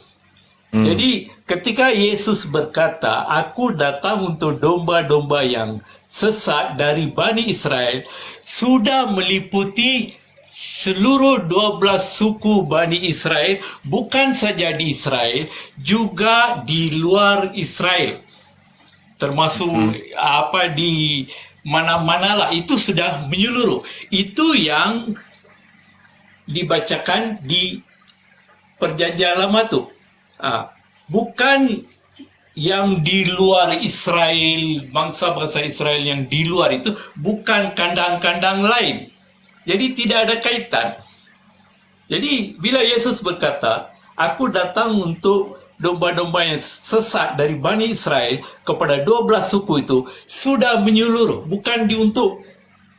Jadi ketika Yesus berkata, aku datang untuk domba-domba yang sesat dari Bani Israel, sudah meliputi seluruh 12 suku Bani Israel, bukan saja di Israel, juga di luar Israel. Termasuk di mana-manalah, itu sudah menyeluruh. Itu yang dibacakan di Perjanjian Lama tuh. Bukan yang di luar Israel, bangsa-bangsa Israel yang di luar itu, bukan kandang-kandang lain. Jadi tidak ada kaitan. Jadi bila Yesus berkata, aku datang untuk domba-domba yang sesat dari Bani Israel kepada 12 suku itu, sudah menyeluruh, bukan untuk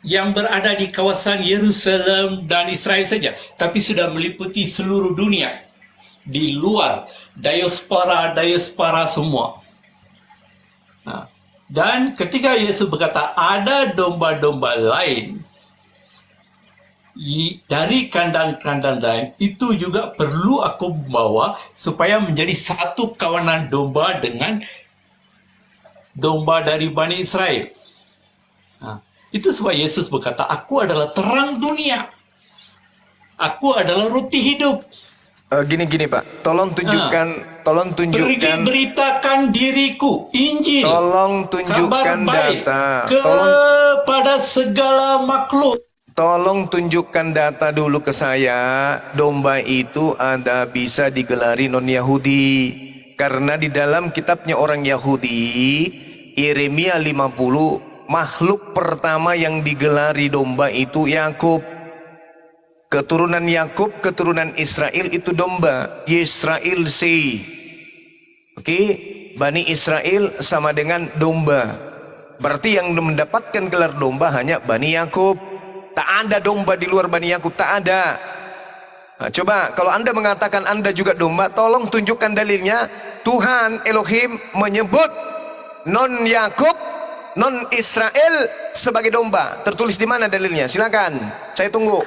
yang berada di kawasan Yerusalem dan Israel saja, tapi sudah meliputi seluruh dunia, di luar, diaspora semua. Dan ketika Yesus berkata ada domba-domba lain dari kandang-kandang lain, itu juga perlu aku bawa supaya menjadi satu kawanan domba dengan domba dari Bani Israel. Itu sebab Yesus berkata, aku adalah terang dunia. Aku adalah roti hidup. Gini Pak, tolong tunjukkan Pergi beritakan diriku, Injil, tolong tunjukkan kabar baik data. kepada segala makhluk. Tolong tunjukkan data dulu ke saya. Domba itu ada bisa digelari non-Yahudi. Karena di dalam kitabnya orang Yahudi, Yeremia 50, makhluk pertama yang digelari domba itu Yakub. Keturunan Yakub, keturunan Israel itu domba. Yisrael say. Oke, Bani Israel sama dengan domba. Berarti yang mendapatkan gelar domba hanya Bani Yakub. Tak ada domba di luar Bani Yakub, tak ada. Coba kalau Anda mengatakan Anda juga domba, tolong tunjukkan dalilnya. Tuhan Elohim menyebut non Yakub, non Israel sebagai domba. Tertulis di mana dalilnya? Silakan, saya tunggu.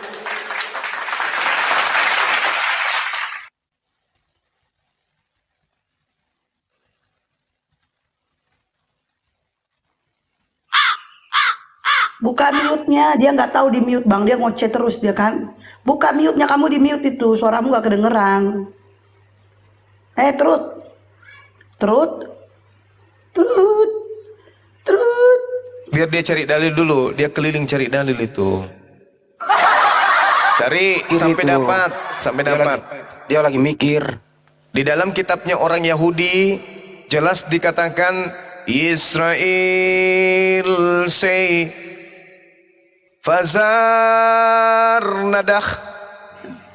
Buka mute-nya, dia nggak tahu di mute bang, dia ngoceh terus dia kan. Buka mute-nya, kamu di mute itu, suaramu nggak kedengeran. Trut. Biar dia cari dalil dulu, dia keliling cari dalil itu. Cari sampai itu. sampai dapat. Dia lagi mikir. Di dalam kitabnya orang Yahudi jelas dikatakan Israel say Fazar nadah.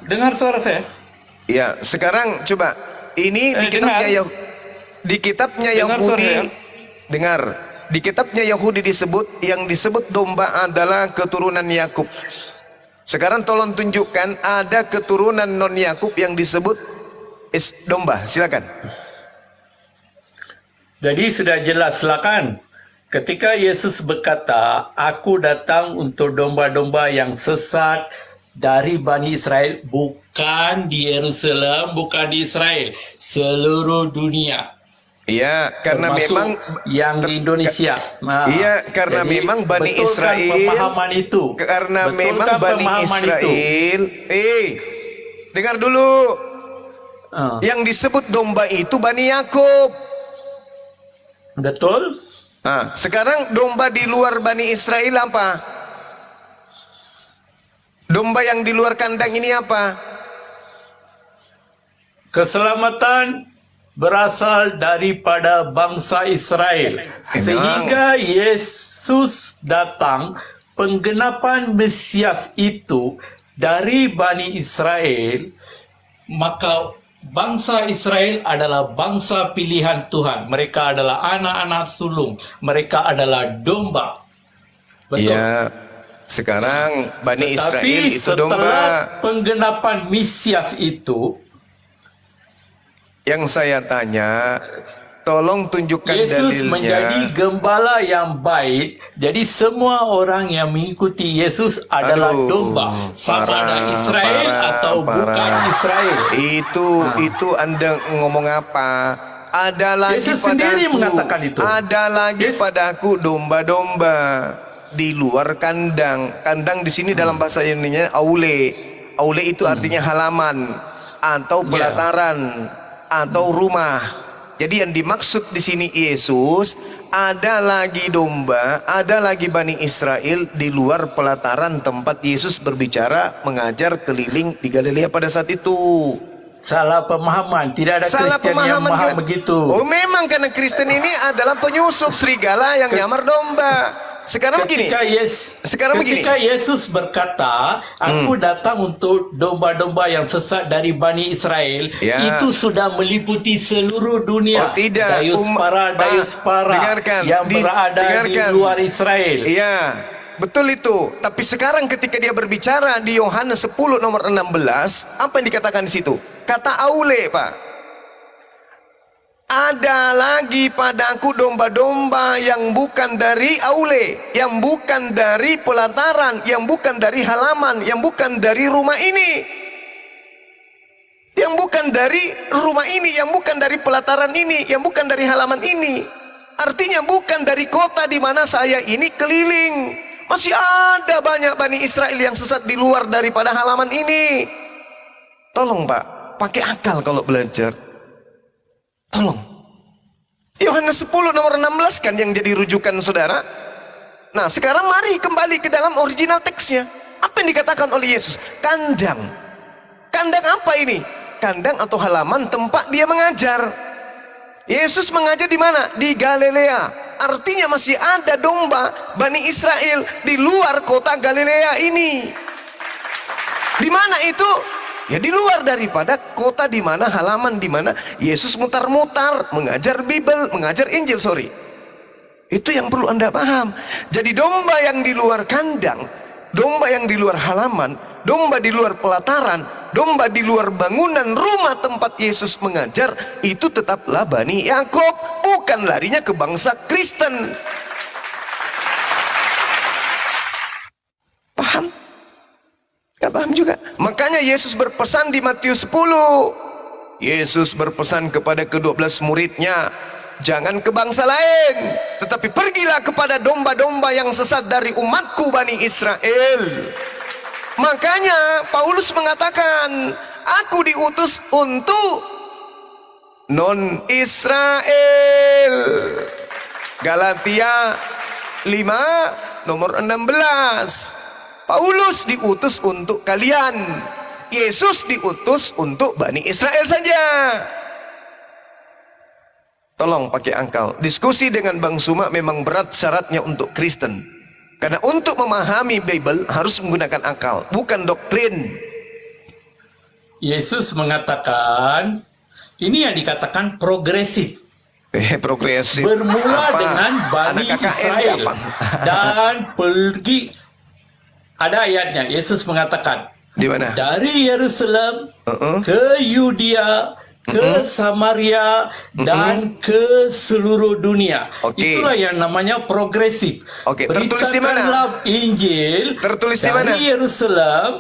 Dengar suara saya? Ya, sekarang coba ini di kitabnya di kitabnya Dengar Yahudi. suara, ya? Dengar, di kitabnya Yahudi yang disebut domba adalah keturunan Yakub. Sekarang tolong tunjukkan ada keturunan non Yakub yang disebut domba. Silakan. Jadi sudah jelas lah kan? Ketika Yesus berkata, aku datang untuk domba-domba yang sesat dari Bani Israel, bukan di Yerusalem, bukan di Israel, seluruh dunia. Iya, karena Termasuk memang yang di Indonesia. Iya, karena jadi, memang Bani betulkan Israel. pemahaman itu. Karena Betulkan memang Bani pemahaman Israel. Dengar dulu. Yang disebut domba itu Bani Yakub. Betul? Nah, sekarang domba di luar Bani Israel apa? Domba yang di luar kandang ini apa? Keselamatan berasal daripada bangsa Israel. Sehingga Yesus datang, penggenapan Mesias itu dari Bani Israel, maka bangsa Israel adalah bangsa pilihan Tuhan. Mereka adalah anak-anak sulung. Mereka adalah domba. Betul. Ya, sekarang Bani Israel Tapi itu domba. setelah penggenapan Mesias itu, Yang saya tanya, tolong tunjukkan Yesus dalilnya. menjadi gembala yang baik. Jadi semua orang yang mengikuti Yesus adalah Aduh, domba, sama ada Israel atau bukan Israel. Itu Anda ngomong apa? Ada lagi Yesus padaku, sendiri mengatakan itu. Ada lagi Yes. padaku domba-domba di luar kandang. Kandang di sini dalam bahasa Yunani aule. Aule itu artinya halaman atau pelataran atau rumah. Jadi yang dimaksud di sini Yesus, ada lagi domba, ada lagi Bani Israel di luar pelataran tempat Yesus berbicara, mengajar keliling di Galilea pada saat itu. Salah pemahaman. Tidak ada Salah Kristen yang pemahaman paham juga. begitu. Oh, memang karena Kristen ini adalah penyusup serigala yang nyamar domba. Sekarang begini. Ketika Yesus berkata, aku datang untuk domba-domba yang sesat dari Bani Israel, Ya. itu sudah meliputi seluruh dunia. Oh, tidak. Dayuspara Dengarkan. yang berada di luar Israel. Iya, betul itu. Tapi sekarang ketika dia berbicara di Yohanes 10 nomor 16, apa yang dikatakan di situ? Kata aule, Pak. Ada lagi padaku domba-domba yang bukan dari aule, yang bukan dari pelataran, yang bukan dari halaman, yang bukan dari rumah ini, yang bukan dari rumah ini, yang bukan dari pelataran ini, yang bukan dari halaman ini. Artinya bukan dari kota di mana saya ini keliling. Masih ada banyak Bani Israel yang sesat di luar daripada halaman ini. Tolong Pak, pakai akal kalau belajar. Tolong. Yohanes 10 nomor 16 kan yang jadi rujukan saudara. Nah sekarang mari kembali ke dalam original teksnya. Apa yang dikatakan oleh Yesus? Kandang. Kandang apa ini? Kandang atau halaman tempat dia mengajar. Yesus mengajar di mana? Di Galilea. Artinya masih ada domba Bani Israel di luar kota Galilea ini. Di mana itu? Ya di luar daripada kota di mana, halaman di mana Yesus mutar-mutar mengajar Bible, mengajar Injil, Itu yang perlu Anda paham. Jadi domba yang di luar kandang, domba yang di luar halaman, domba di luar pelataran, domba di luar bangunan rumah tempat Yesus mengajar, itu tetaplah Bani Yakob, bukan larinya ke bangsa Kristen. Paham? Gak paham juga. Makanya Yesus berpesan di Matius 10. Yesus berpesan kepada ke-12 muridnya, jangan ke bangsa lain, tetapi pergilah kepada domba-domba yang sesat dari umatku Bani Israel. Makanya Paulus mengatakan, aku diutus untuk non-Israel. Galatia 5 nomor 16. Paulus diutus untuk kalian, Yesus diutus untuk Bani Israel saja. Tolong pakai akal. Diskusi dengan Bang Suma memang berat syaratnya untuk Kristen. Karena untuk memahami Bible harus menggunakan akal, bukan doktrin. Yesus mengatakan, ini yang dikatakan progresif. Progresif. Bermula dengan Bani Israel dan pergi. Ada ayatnya, Yesus mengatakan, di mana? Dari Yerusalem ke Yudea, ke Samaria, dan ke seluruh dunia. Itulah yang namanya progresif. Tertulis di mana? Beritakanlah Injil Tertulis di mana? dari Yerusalem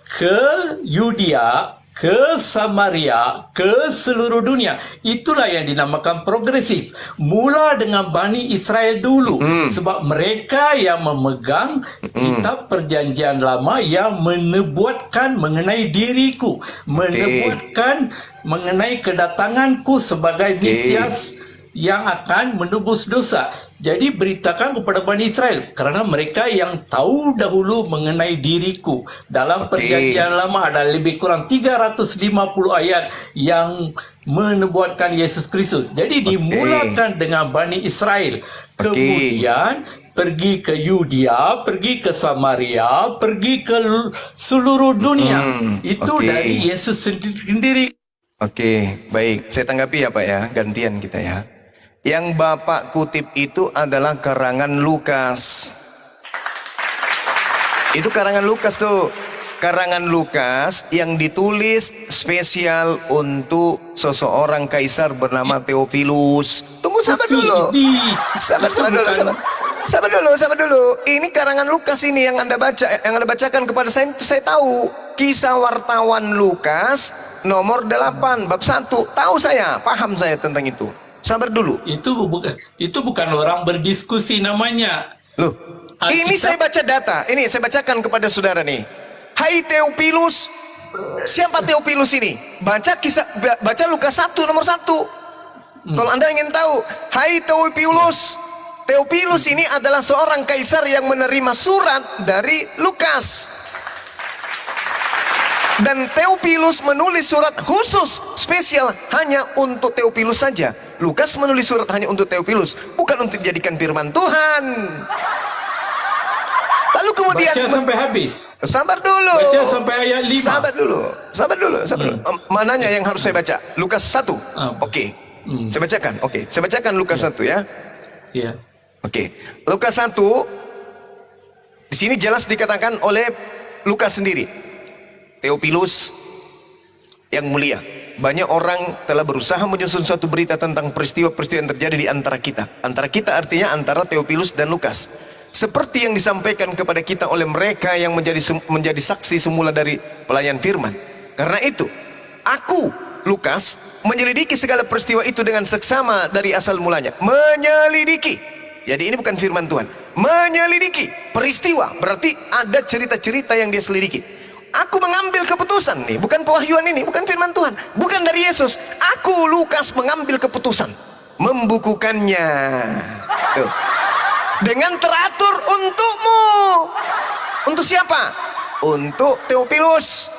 ke Yudea, ke Samaria, ke seluruh dunia. Itulah yang dinamakan progresif. Mula dengan Bani Israel dulu. Sebab mereka yang memegang kitab perjanjian lama yang menubuatkan mengenai diriku. Menubuatkan mengenai kedatanganku sebagai Mesias yang akan menebus dosa. Jadi beritakan kepada Bani Israel, karena mereka yang tahu dahulu mengenai diriku. Dalam perjanjian lama ada lebih kurang 350 ayat yang menubuatkan Yesus Kristus. Jadi dimulakan dengan Bani Israel. Kemudian pergi ke Yudea, pergi ke Samaria, pergi ke seluruh dunia. Itu dari Yesus sendiri. Oke, baik. Saya tanggapi ya Pak ya, gantian kita ya. Yang Bapak kutip itu adalah karangan Lukas. Itu karangan Lukas tuh. Karangan Lukas yang ditulis spesial untuk seseorang kaisar bernama Theophilus. Tunggu sabar dulu. Sabar dulu. Ini karangan Lukas ini yang Anda baca, yang Anda bacakan kepada saya itu saya tahu. Kisah wartawan Lukas nomor 8 bab 1. Tahu saya, paham saya tentang itu. Sabar dulu. Itu bukan orang berdiskusi namanya. Loh, ini saya baca data. Ini saya bacakan kepada saudara nih. Hai Theophilus. Siapa Theophilus ini? Baca Lukas 1 nomor 1. Kalau Anda ingin tahu, hai Theophilus. Theophilus ini adalah seorang kaisar yang menerima surat dari Lukas. Dan Theophilus menulis surat khusus spesial hanya untuk Theophilus saja. Lukas menulis surat hanya untuk Theophilus, bukan untuk dijadikan firman Tuhan. Lalu kemudian baca sampai habis. Sabar dulu. Baca sampai ayat 5. Sabar dulu. Mananya yang harus saya baca? Lukas 1. Oke. Saya bacakan. Oke, saya bacakan Lukas 1 ya. Iya. Oke. Lukas 1 di sini jelas dikatakan oleh Lukas sendiri. Theophilus yang mulia. Banyak orang telah berusaha menyusun suatu berita tentang peristiwa-peristiwa yang terjadi di antara kita. Antara kita artinya antara Theophilus dan Lukas. Seperti yang disampaikan kepada kita oleh mereka yang menjadi saksi semula dari pelayan firman. Karena itu, aku, Lukas, menyelidiki segala peristiwa itu dengan seksama dari asal mulanya. Menyelidiki. Jadi ini bukan firman Tuhan. Menyelidiki peristiwa, berarti ada cerita-cerita yang dia selidiki. Aku mengambil keputusan nih, bukan pewahyuan ini, bukan firman Tuhan, bukan dari Yesus. Aku, Lukas, mengambil keputusan, membukukannya. Tuh. Dengan teratur untukmu. Untuk siapa? Untuk Theophilus,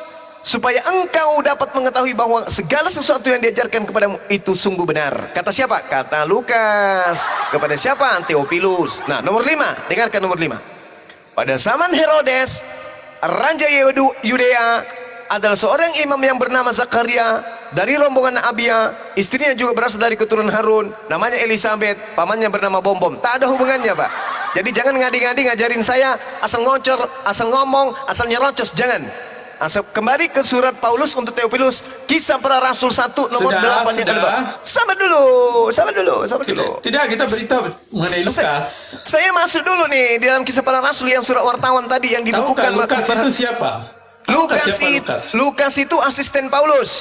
supaya engkau dapat mengetahui bahwa segala sesuatu yang diajarkan kepadamu itu sungguh benar. Kata siapa? Kata Lukas. Kepada siapa? Theophilus. Nah, nomor 5, dengarkan nomor 5. Pada zaman Herodes, Raja Yudea, adalah seorang imam yang bernama Zakaria dari rombongan Abia. Istrinya juga berasal dari keturunan Harun, namanya Elisabeth, pamannya bernama Bombom. Tak ada hubungannya, Pak. Jadi jangan ngadi-ngadi ngajarin saya asal ngocor, asal ngomong, asal nyerocos, jangan. Kembali ke surat Paulus untuk Theophilus, Kisah Para Rasul 1 nomor 8 yang ada. Sabar dulu. Tidak, kita berita mengenai Lukas. Saya masuk dulu nih di dalam Kisah Para Rasul yang surat wartawan tadi yang dibukukan. Lukas itu siapa? Lukas itu asisten Paulus.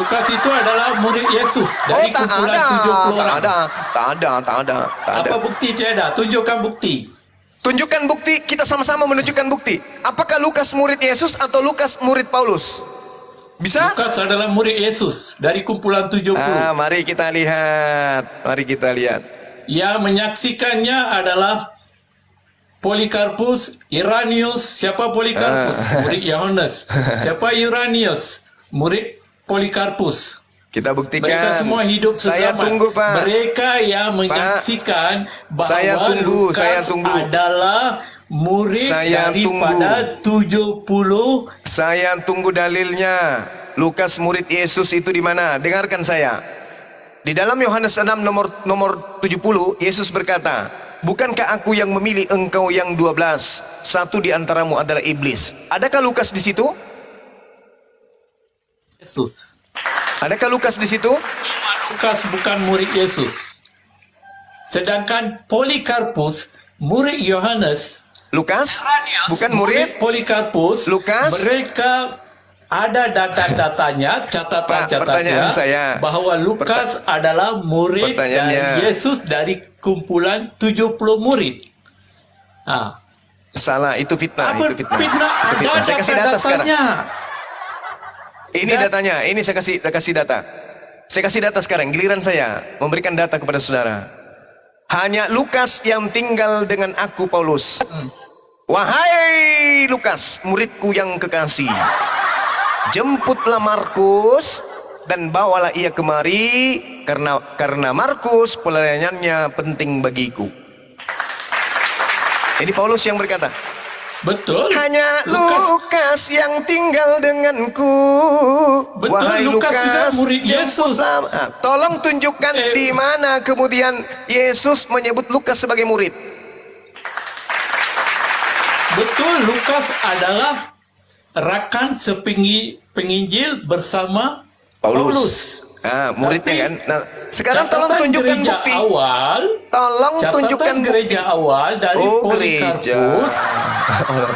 Lukas itu adalah murid Yesus dari kumpulan 70 orang. Tak ada. Apa bukti tiada? Tunjukkan bukti. Tunjukkan bukti, kita sama-sama menunjukkan bukti. Apakah Lukas murid Yesus atau Lukas murid Paulus? Bisa? Lukas adalah murid Yesus dari kumpulan 70. Mari kita lihat. Yang menyaksikannya adalah Polikarpus, Iranius. Siapa Polikarpus? Murid Yohanes. Siapa Iranius? Murid Polikarpus. Kita buktikan. Mereka semua hidup sezaman. Saya tunggu, Pak. Mereka yang menyaksikan bahwa Lukas adalah murid daripada 70. Saya tunggu dalilnya. Lukas murid Yesus itu di mana? Dengarkan saya. Di dalam Yohanes 6 nomor 70, Yesus berkata, "Bukankah aku yang memilih engkau yang 12? Satu di antaramu adalah iblis." Adakah Lukas di situ? Yesus. Adakah Lukas di situ? Lukas bukan murid Yesus. Sedangkan Polikarpus, murid Yohanes. Lukas bukan murid Polikarpus. Lukas. Mereka ada data-datanya, catatan-catatannya bahwa Lukas adalah murid dari Yesus dari kumpulan 70 murid. Salah, itu fitnah. Fitnah. Ada Saya kasih data sekarang. data-datanya. Ini datanya, ini saya kasih data. Saya kasih data sekarang, giliran saya memberikan data kepada saudara. Hanya Lukas yang tinggal dengan aku, Paulus. Wahai Lukas, muridku yang kekasih, jemputlah Markus dan bawalah ia kemari, karena Markus pelayanannya penting bagiku. Ini Paulus yang berkata. Betul. Hanya Lukas yang tinggal denganku. Betul, Wahai Lukas juga murid Yesus. jemputlah. Tolong tunjukkan di mana kemudian Yesus menyebut Lukas sebagai murid. Betul, Lukas adalah rekan penginjil bersama Paulus. Muridnya Tapi kan. Nah, sekarang tolong catatan tunjukkan gereja bukti. awal, Tolong tunjukkan catatan bukti. gereja awal dari Polikarpus.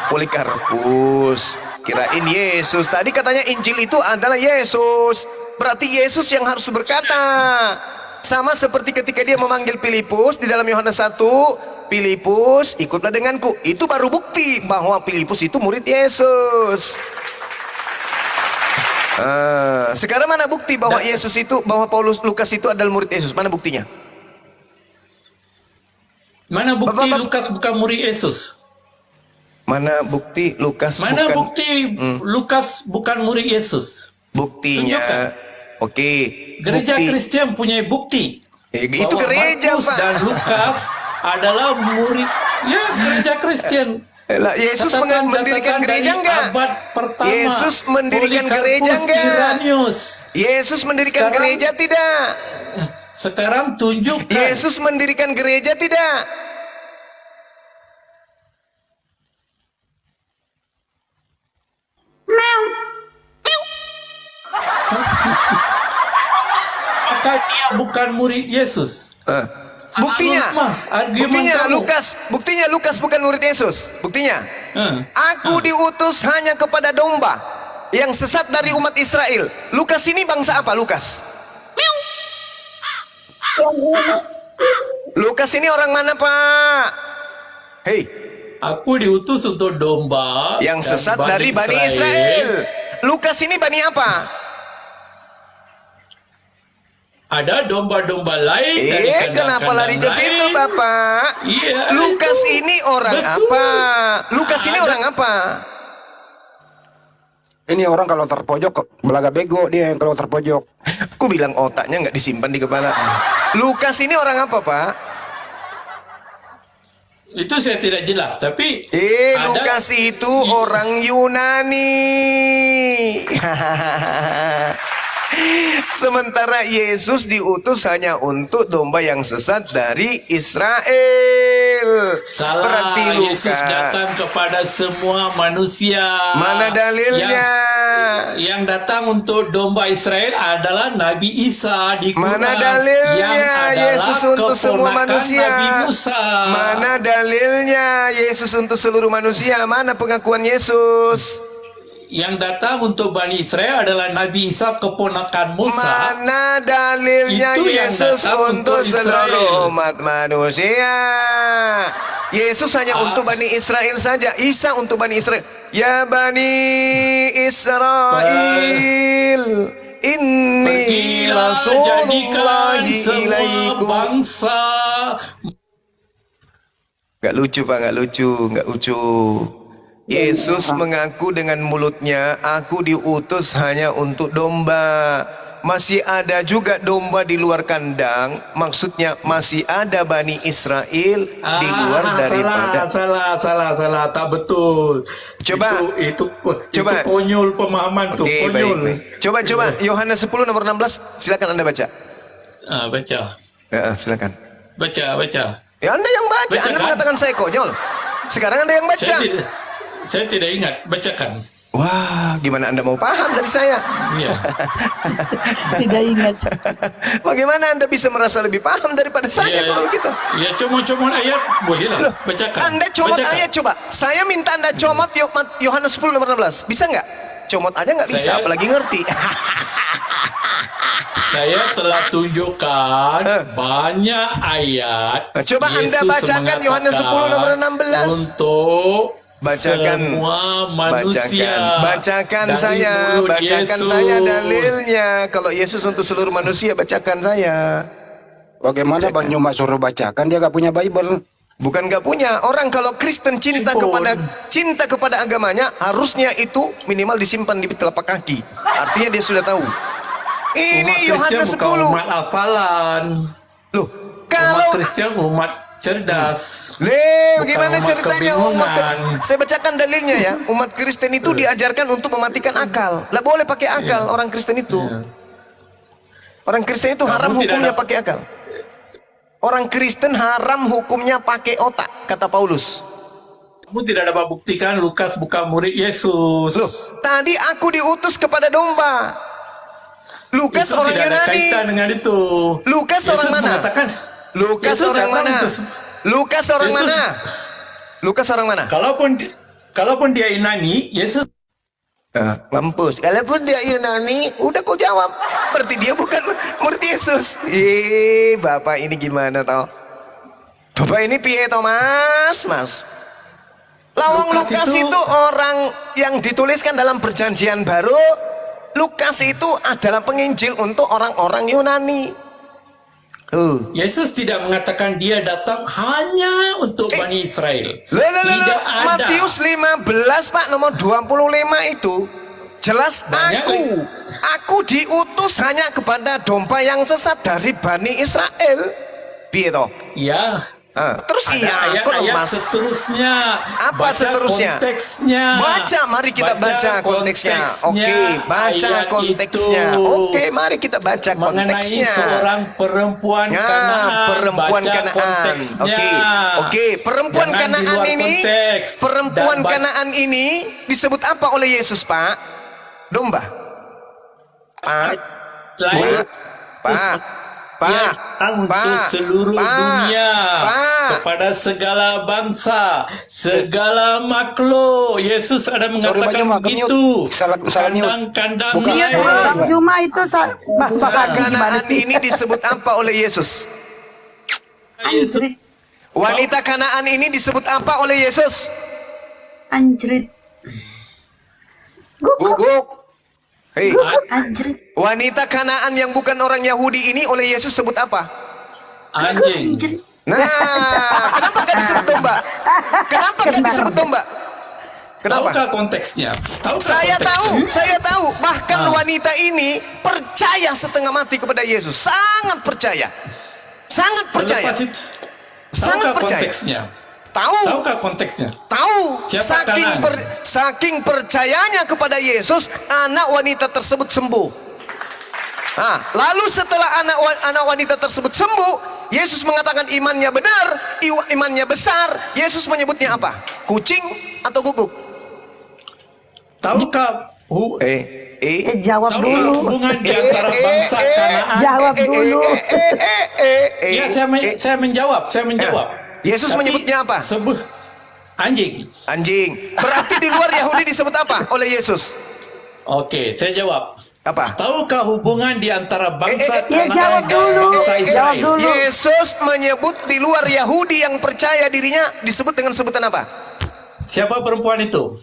Polikarpus. Kirain Yesus. Tadi katanya Injil itu adalah Yesus. Berarti Yesus yang harus berkata. Sama seperti ketika dia memanggil Filipus di dalam Yohanes 1, Filipus, ikutlah denganku. Itu baru bukti bahwa Filipus itu murid Yesus. Sekarang mana bukti bahwa Yesus itu, bahwa Lukas itu adalah murid Yesus? Mana buktinya? Mana bukti Bapak- Lukas bukan murid Yesus? Mana bukti Lukas Mana bukan? bukti Lukas bukan murid Yesus? Buktinya. Tunjukkan. Oke. Gereja bukti. Kristen punya bukti. Itu bahwa gereja, Markus Pak. dan Lukas adalah murid. Ya, gereja Kristen. Lah, Yesus Catatan- mendirikan catatan gereja dari enggak? Abad pertama. Yesus mendirikan Polikarpus gereja enggak? Tiranius. Yesus mendirikan Sekarang- gereja tidak? Sekarang tunjukkan. Yesus mendirikan gereja tidak? Maka dia bukan murid Yesus. Buktinya, Argumen kamu. buktinya Lukas bukan murid Yesus. Buktinya, aku diutus hanya kepada domba yang sesat dari umat Israel. Lukas ini bangsa apa? Lukas ini orang mana, Pak? Hei, Aku diutus untuk domba yang dan sesat dari Bani Israel. Lukas ini Bani apa? Ada domba-domba lain dari Kenapa lari ke situ, Bapak? Iya, Lukas itu. ini orang Betul. apa? Lukas ini orang apa? Ini orang kalau terpojok belaga bego dia yang kalau terpojok. Aku bilang otaknya nggak disimpan di kepala. Lukas ini orang apa, Pak? Itu saya tidak jelas, tapi ada- Lukas itu orang Yunani. Sementara Yesus diutus hanya untuk domba yang sesat dari Israel. Salah. Berarti Yesus Lukas. datang kepada semua manusia. Mana dalilnya? Yang datang untuk domba Israel adalah Nabi Isa di Quran. Mana dalilnya yang adalah Yesus untuk semua keponakan manusia? Nabi Musa. Mana dalilnya Yesus untuk seluruh manusia? Mana pengakuan Yesus? Yang datang untuk Bani Israel adalah Nabi Isa keponakan Musa. Mana dalilnya Itu yang Yesus datang untuk untuk seluruh Israel. umat manusia? Yesus hanya untuk Bani Israel saja. Isa untuk Bani Israel. Ya Bani Israel, inni Pergilah jadikan rasulullahi semua ilaikum. bangsa. Gak lucu, Pak, gak lucu, gak lucu. Yesus mengaku dengan mulutnya, aku diutus hanya untuk domba. Masih ada juga domba di luar kandang. Maksudnya masih ada Bani Israel di luar daripada. Salah, tak betul. Coba. itu Coba. konyol pemahaman tuh, Oke, konyol. baik. Coba Yohanes 10 nomor 16, silakan Anda baca. Baca. Silakan. Baca. Ya Anda yang baca, Baca, Anda kan? mengatakan saya konyol. Sekarang Anda yang baca. Saya tidak ingat, bacakan. Wah, gimana Anda mau paham dari saya? Iya. Tidak ingat. Bagaimana Anda bisa merasa lebih paham daripada saya kalau gitu? Ya, comot-comot ayat bolehlah, bacakan. Anda comot Bacakan. ayat coba. Saya minta Anda comot Yohanes 10 nomor 16. Bisa nggak? Comot aja nggak bisa, Saya- apalagi ngerti. Saya telah tunjukkan banyak ayat. Coba Anda Yesus bacakan Yohanes 10 nomor 16. Untuk Bacakan. semua manusia. Bacakan Dari saya, mulut bacakan Yesus. saya dalilnya. Kalau Yesus untuk seluruh manusia, bacakan saya. Bagaimana Bang Nyuma suruh bacakan dia gak punya Bible. Bukan nggak punya. Orang kalau Kristen cinta kepada agamanya, harusnya itu minimal disimpan di telapak kaki. Artinya dia sudah tahu. Ini Umat Kristen Yohanes bukan 10. umat hafalan. Loh, Umat kalau Kristen umat cerdas. Bagaimana umat ceritanya umat? kebingungan. Saya bacakan dalilnya ya. Umat Kristen itu diajarkan untuk mematikan akal. Nggak boleh pakai akal orang Kristen itu. Orang Kristen itu haram Kamu tidak hukumnya ada- pakai akal. Orang Kristen haram hukumnya pakai otak, kata Paulus. Kamu tidak dapat buktikan Lukas bukan murid Yesus. Loh, tadi aku diutus kepada domba. Lukas Itu orang tidak ada Yunani. kaitan dengan itu. Lukas Yesus orang mana? mengatakan, Lukas Yesus orang datang mana? untuk- Lukas orang Yesus- mana? Lukas orang mana? Kalaupun dia Yunani, Yesus Mampus. Kalaupun dia Yunani, udah kau jawab. Berarti dia bukan murid Yesus. Bapak ini gimana tau? Bapak ini piye toh mas? Lawang Lukas itu orang yang dituliskan dalam perjanjian baru. Lukas itu adalah penginjil untuk orang-orang Yunani. Yesus tidak mengatakan dia datang hanya untuk Bani Israel. Tidak ada. Matius 15 Pak nomor 25 itu jelas Banyak aku diutus hanya kepada domba yang sesat dari Bani Israel. Piye toh? Ya. Terus Ada iya, kok ayat-ayat lemas? seterusnya. Apa Baca seterusnya? Konteksnya. Baca, mari kita baca konteksnya. Oke, baca ayat konteksnya. itu Oke, mari kita baca mengenai konteksnya. seorang perempuan Kanaan. Perempuan Baca Kanaan. konteksnya. Oke, perempuan Jangan di Kanaan luar ini, konteks. perempuan Dan Kanaan ini disebut apa oleh Yesus, Pak? Domba. Pak. Lain. Pak. Untuk seluruh dunia, kepada segala bangsa, segala makhluk. Yesus ada mengatakan Pak Juma, begitu. Salah mute. Kandang-kandang Bukan. Iya, lain. Bang Juma itu bahasa Kanaan ini disebut apa oleh Yesus? Yesus. Wanita Kanaan ini disebut apa oleh Yesus? Anjrit, Guguk. Hei, anjrit, wanita Kanaan yang bukan orang Yahudi ini oleh Yesus sebut apa? Anjing. anjrit. Nah, kenapa gak disebut domba? Kenapa gak disebut domba? Kenapa? Tahukah konteksnya? Saya tahu. Bahkan wanita ini percaya setengah mati kepada Yesus. Sangat percaya. Sangat percaya. Selepas itu, Sangat tahukah percaya. konteksnya? Tahu. Tahukah konteksnya? Tahu. Siapa Saking percayanya kepada Yesus, anak wanita tersebut sembuh. Nah, lalu setelah anak wanita tersebut sembuh, Yesus mengatakan imannya benar, imannya besar. Yesus menyebutnya apa? Kucing atau guguk? Tahukah Jawab tahukah dulu. hubungan di antara bangsa Kanaan? Jawab dulu. Ya, saya menjawab. Yesus Tapi menyebutnya apa? Sebut anjing. Anjing. Berarti di luar Yahudi disebut apa oleh Yesus? Oke, saya jawab. Apa? Tahukah hubungan di antara bangsa Ya, Kanaan jawab dan dulu. bangsa Jawab Israel? dulu. Yesus menyebut di luar Yahudi yang percaya dirinya disebut dengan sebutan apa? Siapa perempuan itu?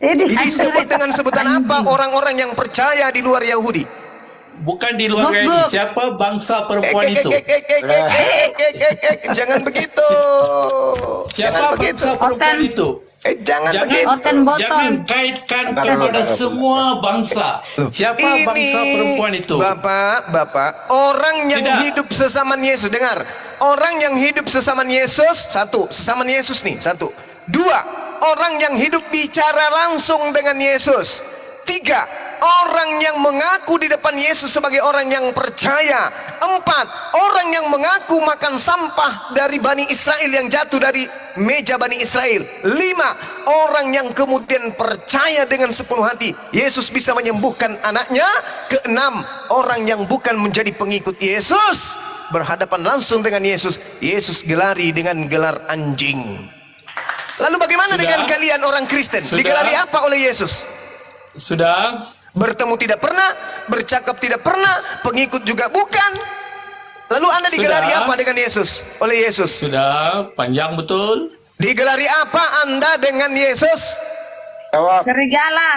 Ini Disebut dengan sebutan apa orang-orang yang percaya di luar Yahudi? Bukan di luar Guguk. Yahudi. Siapa bangsa perempuan itu? Jangan begitu. Siapa bangsa perempuan Oten. itu? Jangan begitu. Oten Jangan botol. kaitkan kepada semua bangsa. Siapa bangsa perempuan itu? Bapak, orang yang Tidak. hidup sesama Yesus, dengar. Orang yang hidup sesama Yesus, satu, sesama Yesus nih, satu. Dua, orang yang hidup bicara langsung dengan Yesus. Tiga, orang yang mengaku di depan Yesus sebagai orang yang percaya. Empat, orang yang mengaku makan sampah dari Bani Israel yang jatuh dari meja Bani Israel. Lima, orang yang kemudian percaya dengan sepenuh hati Yesus bisa menyembuhkan anaknya. Keenam, orang yang bukan menjadi pengikut Yesus berhadapan langsung dengan Yesus. Yesus gelari dengan gelar anjing. Lalu bagaimana Sudah. dengan kalian orang Kristen? Sudah. Digelari apa oleh Yesus? Sudah. Bertemu tidak pernah, bercakap tidak pernah, pengikut juga bukan. Lalu Anda digelari Sudah. apa dengan Yesus? Oleh Yesus. Sudah panjang betul. Digelari apa Anda dengan Yesus? Jawab. Serigala,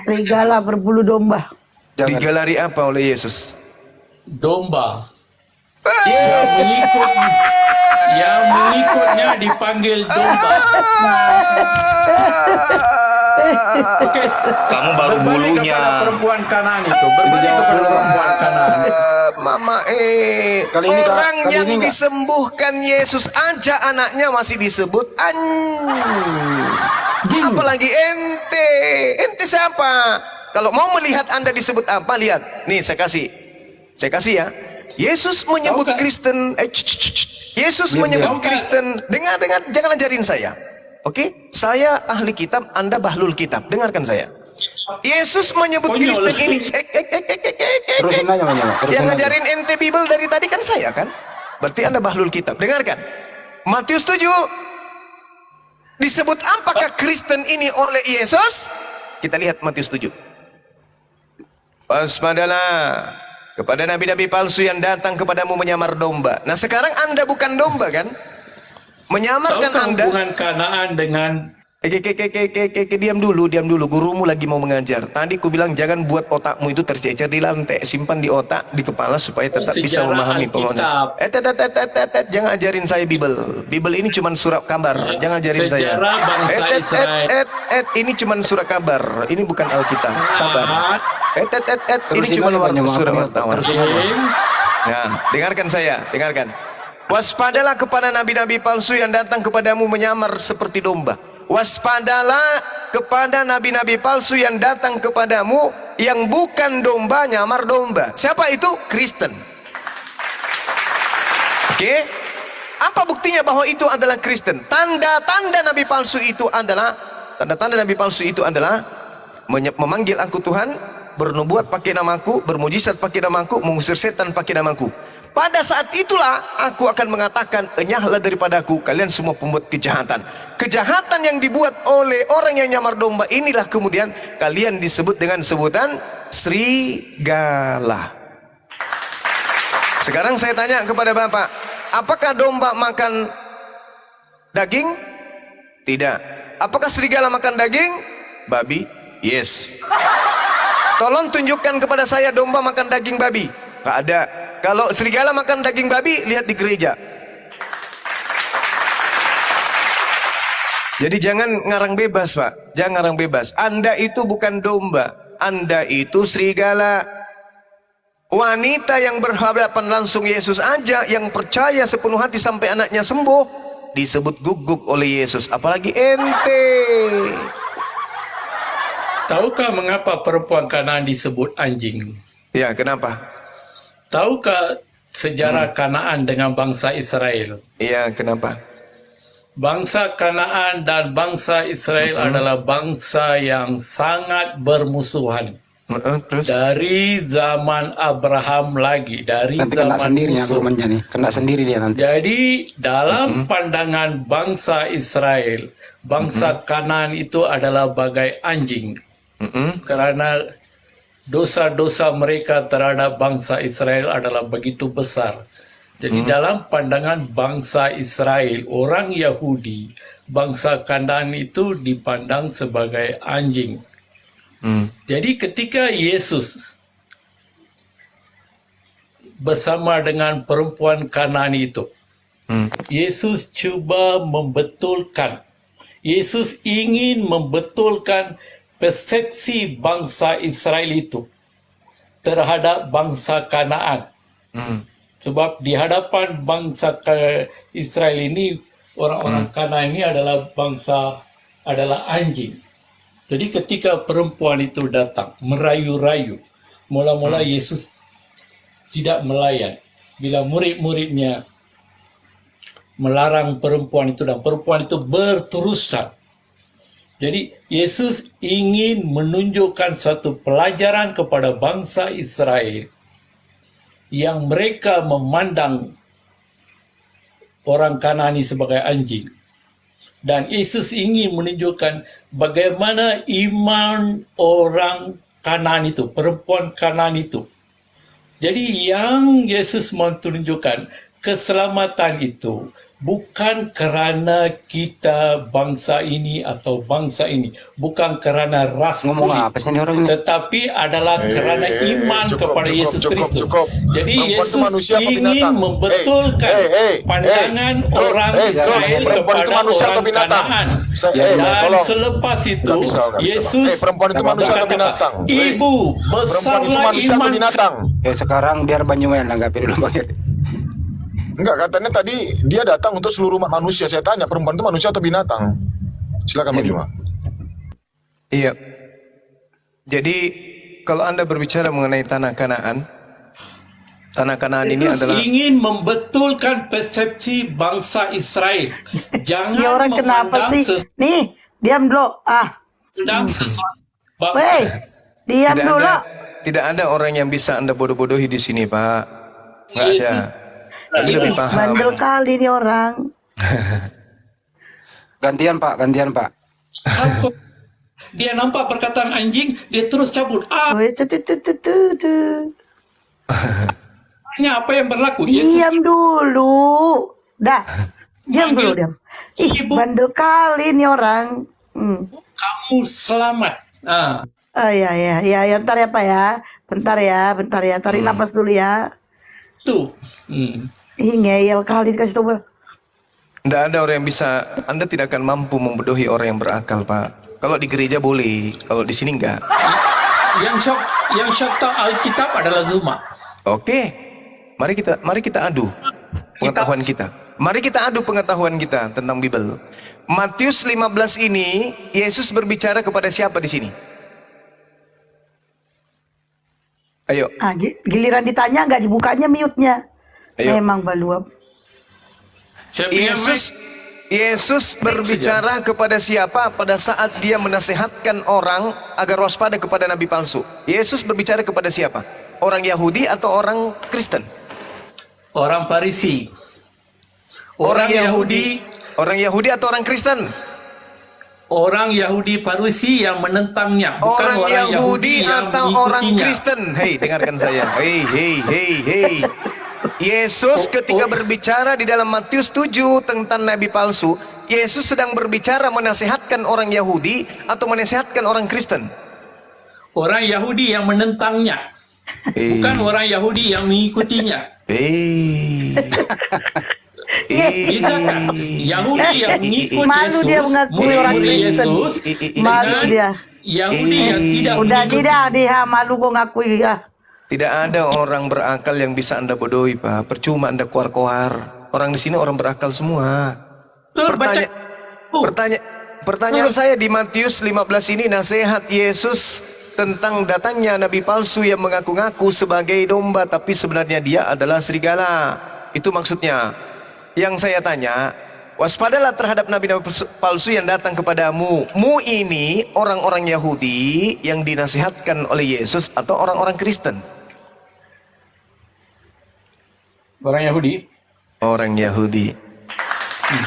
serigala berbulu domba. Jangan. Digelari apa oleh Yesus? Domba. Yang mengikutnya dipanggil domba. Oke. Kamu baru Berbalik bulunya. kepada perempuan Kanaan itu. Berbalik kepada perempuan Kanaan. Mama Kali ini, Kak, orang kali yang ini enggak. disembuhkan Yesus aja anaknya masih disebut apalagi ente siapa? Kalau mau melihat Anda disebut apa, lihat nih, saya kasih ya. Yesus menyebut Tahukah? Kristen Yesus menyebut Tahukah? Kristen. Dengar, jangan ajarin saya. Oke, saya ahli kitab, Anda bahlul kitab. Dengarkan saya. Yesus menyebut Konyol. Kristen ini. Terusin aja, Mas Juma. Terusin Yang aja. ngajarin ente Bible dari tadi kan saya kan? Berarti Anda bahlul kitab. Dengarkan. Matius 7. Disebut apakah Kristen ini oleh Yesus? Kita lihat Matius 7. Waspadalah kepada nabi-nabi palsu yang datang kepadamu menyamar domba. Nah, sekarang Anda bukan domba kan? Menyamarkan Tahukah Anda. hubungan Kanaan dengan Diam dulu. Gurumu lagi mau mengajar. Tadi ku bilang jangan buat otakmu itu tercecer di lantai, simpan di otak, di kepala supaya tetap bisa Sejarah memahami Alkitab. pengajaran. Jangan ajarin saya Bible. Bible ini cuma surat kabar. Jangan ajarin saya. Sejarah bangsa Israel. Ini cuma surat kabar. Ini bukan Alkitab. Sabar. Ini Terusin cuma aja, Mas Juma. surat wartawan. Terusin aja. Nah, dengarkan saya, dengarkan. Waspadalah kepada nabi-nabi palsu yang datang kepadamu menyamar seperti domba. Waspadalah kepada nabi-nabi palsu yang datang kepadamu yang bukan domba nyamar domba. Siapa itu? Kristen. Oke? Apa buktinya bahwa itu adalah Kristen? Tanda-tanda nabi palsu itu adalah memanggil aku Tuhan, bernubuat pakai namaku, bermujizat pakai namaku, mengusir setan pakai namaku. Pada saat itulah aku akan mengatakan, enyahlah daripadaku kalian semua pembuat kejahatan. Kejahatan yang dibuat oleh orang yang nyamar domba inilah kemudian kalian disebut dengan sebutan serigala. Sekarang saya tanya kepada Bapak, apakah domba makan daging? Tidak. Apakah serigala makan daging? Babi? Yes. Tolong tunjukkan kepada saya domba makan daging babi. Nggak ada. Kalau serigala makan daging babi, lihat di gereja. Jadi jangan ngarang bebas, Pak. Jangan ngarang bebas. Anda itu bukan domba. Anda itu serigala. Wanita yang berhadapan langsung Yesus aja, yang percaya sepenuh hati sampai anaknya sembuh, disebut guguk oleh Yesus. Apalagi ente. tahukah mengapa perempuan Kanaan disebut anjing? Ya, kenapa? Tahukah sejarah Kanaan dengan bangsa Israel? Iya, kenapa? Bangsa Kanaan dan bangsa Israel adalah bangsa yang sangat bermusuhan. Terus? Dari zaman Abraham lagi, dari Nanti kena zaman sendiri ya Musa. gurumannya nih. Kena sendiri dia nanti. Jadi dalam pandangan bangsa Israel, bangsa Kanaan itu adalah bagai anjing. Karena dosa-dosa mereka terhadap bangsa Israel adalah begitu besar. Jadi dalam pandangan bangsa Israel, orang Yahudi, bangsa Kanaan itu dipandang sebagai anjing. Jadi ketika Yesus bersama dengan perempuan Kanaan itu, Yesus cuba membetulkan, Yesus ingin membetulkan persepsi bangsa Israel itu terhadap bangsa Kanaan. Sebab di hadapan bangsa Israel ini, orang-orang Kanaan ini adalah adalah anjing. Jadi ketika perempuan itu datang merayu-rayu, mula-mula Yesus tidak melayan. Bila murid-muridnya melarang perempuan itu dan perempuan itu berterusan. Jadi Yesus ingin menunjukkan satu pelajaran kepada bangsa Israel yang mereka memandang orang Kanani sebagai anjing. Dan Yesus ingin menunjukkan bagaimana iman orang Kanaan itu, perempuan Kanaan itu. Jadi yang Yesus mau tunjukkan, keselamatan itu bukan kerana kita bangsa ini atau bangsa ini, bukan kerana ras Ngomong kulit, apa sih ini orang ini? tetapi adalah kerana iman kepada Yesus Kristus. Jadi Perempuan itu Yesus manusia atau ingin binatang? membetulkan pandangan orang Israel Perempuan itu kepada manusia atau orang binatang? Kanaan. Tolong. Dan selepas itu Nggak bisa. Yesus perempuan itu manusia atau berkata, binatang? Ibu, Perempuan itu besarlah manusia atau iman. binatang? Sekarang biar Banyuwen nanggapi dulu Bang Heri. Enggak, katanya tadi dia datang untuk seluruh umat manusia. Saya tanya, perempuan itu manusia atau binatang? Silakan Bang Juma. Iya. Jadi kalau Anda berbicara mengenai tanah Kanaan ini Yesus adalah ingin membetulkan persepsi bangsa Israel. Jangan Ini orang kenapa sih? Nih, diam dulu. sesuatu bangsa. Weh, diam dulu. tidak ada orang yang bisa Anda bodoh-bodohi di sini, Pak. Nggak ada. Yesus Anda lebih paham. Bandel kali nih orang. Gantian Pak. Kalau dia nampak perkataan anjing, dia terus cabut. Weh, tu. Apa yang berlaku? Yesus Diam dulu. Dah. Diam dulu, diam. Ih, Ibu. bandel kali nih orang. kamu selamat. Oh ya, bentar ya Pak ya. Bentar ya. Tarik napas dulu ya. Itu. Ih, ngeyel kali dikasih tahu. Tidak ada orang yang bisa, Anda tidak akan mampu membodohi orang yang berakal, Pak. Kalau di gereja boleh, kalau di sini enggak. Yang shock tahu Alkitab adalah Zuma. Oke, mari kita adu pengetahuan kita. Mari kita adu pengetahuan kita tentang Bible. Matius 15 ini, Yesus berbicara kepada siapa di sini? Ayo. Giliran ditanya nggak dibukanya mute-nya. Ayo. Memang baluap. Yesus berbicara kepada siapa pada saat dia menasehatkan orang agar waspada kepada nabi palsu? Yesus berbicara kepada siapa? Orang Yahudi atau orang Kristen? Orang Farisi. Orang Yahudi. Orang Yahudi atau orang Kristen? Orang Yahudi Farisi yang menentangnya, bukan orang Yahudi yang atau orang mengikutinya. Kristen? Hei, dengarkan saya. Hei. Yesus ketika berbicara di dalam Matius 7 tentang nabi palsu, Yesus sedang berbicara menasihatkan orang Yahudi atau menasihatkan orang Kristen? Orang Yahudi yang menentangnya, bukan orang Yahudi yang mengikutinya. Bisakah Yahudi yang mengikut Malu dia Yesus, mengakui orang murid Kristen. Yesus, Malu dengan dia. Yahudi yang tidak Udah mengikuti. tidak dia malu kok ngakui ya. Tidak ada orang berakal yang bisa Anda bodohi, Pak. Percuma Anda koar-koar. Orang di sini orang berakal semua. Betul, baca. Pertanyaan saya di Matius 15 ini, nasihat Yesus tentang datangnya nabi palsu yang mengaku-ngaku sebagai domba tapi sebenarnya dia adalah serigala. Itu maksudnya. Yang saya tanya, waspadalah terhadap nabi-nabi palsu yang datang kepadamu. Mu ini orang-orang Yahudi yang dinasihatkan oleh Yesus atau orang-orang Kristen? Orang Yahudi. Orang Yahudi.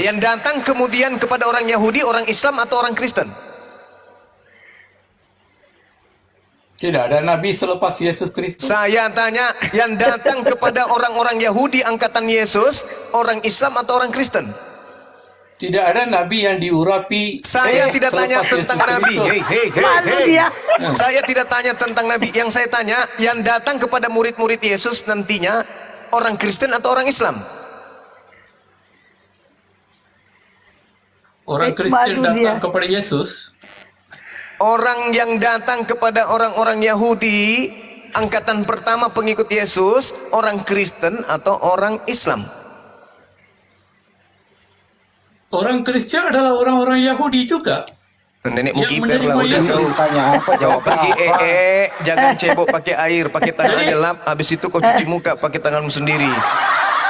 Yang datang kemudian kepada orang Yahudi, orang Islam atau orang Kristen? Tidak ada nabi selepas Yesus Kristus. Saya tanya, yang datang kepada orang-orang Yahudi angkatan Yesus, orang Islam atau orang Kristen? Tidak ada nabi yang diurapi. Saya tidak tanya selepas tentang Yesus nabi. Kristus. Malu dia. Saya tidak tanya tentang nabi. Yang saya tanya, yang datang kepada murid-murid Yesus nantinya orang Kristen atau orang Islam? Orang Kristen Malu datang dia. kepada Yesus. Orang yang datang kepada orang-orang Yahudi angkatan pertama pengikut Yesus, orang Kristen atau orang Islam? Orang Kristen adalah orang-orang Yahudi juga. Nenek mau Yang kiper lah, menerima udah Yesus. tahu. Tanya apa Jawab jawab pergi apa? jangan cebok pakai air, pakai tangan aja lap, habis itu kau cuci muka pakai tanganmu sendiri.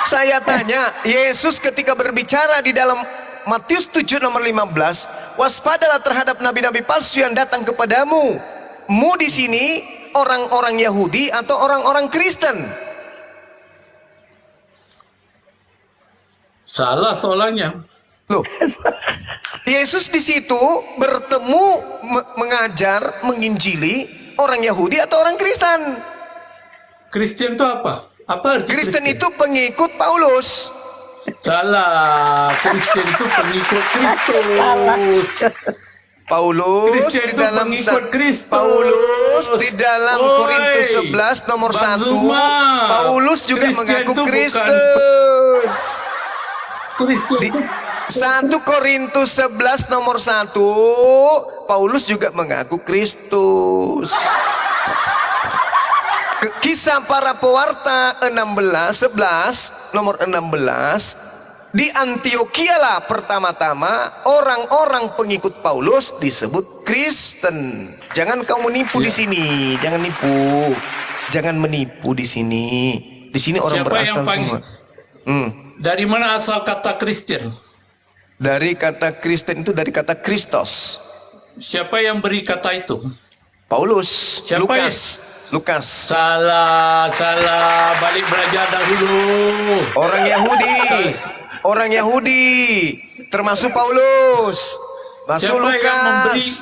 Saya tanya, Yesus ketika berbicara di dalam Matius 7 nomor 15, waspadalah terhadap nabi-nabi palsu yang datang kepadamu. Mu di sini orang-orang Yahudi atau orang-orang Kristen? Salah soalannya. Loh, Yesus di situ bertemu, mengajar, menginjili orang Yahudi atau orang Kristen? Kristen itu apa? Apa arti Kristen itu pengikut Paulus. Salah. Kristen itu pengikut Kristus. Paulus Kristen di itu dalam pengikut Kristus. Paulus di dalam Oi, Korintus 11 nomor Bang 1 Zuma, Paulus juga Kristen mengaku itu bukan- Kristus. Kristen Di itu 1 Korintus 11 nomor 1 Paulus juga mengaku Kristus. Kisah para pewarta 11 nomor 16, di Antioquia lah pertama-tama orang-orang pengikut Paulus disebut Kristen. Jangan kamu nipu di sini, jangan nipu. Jangan menipu di sini. Di sini orang Siapa yang berakal semua. dari mana asal kata Kristen? Dari kata Kristen itu dari kata Kristos. Siapa yang beri kata itu? Paulus, Siapa Lukas. Salah. Balik belajar dahulu. Orang Yahudi, termasuk Paulus, masuk Lukas.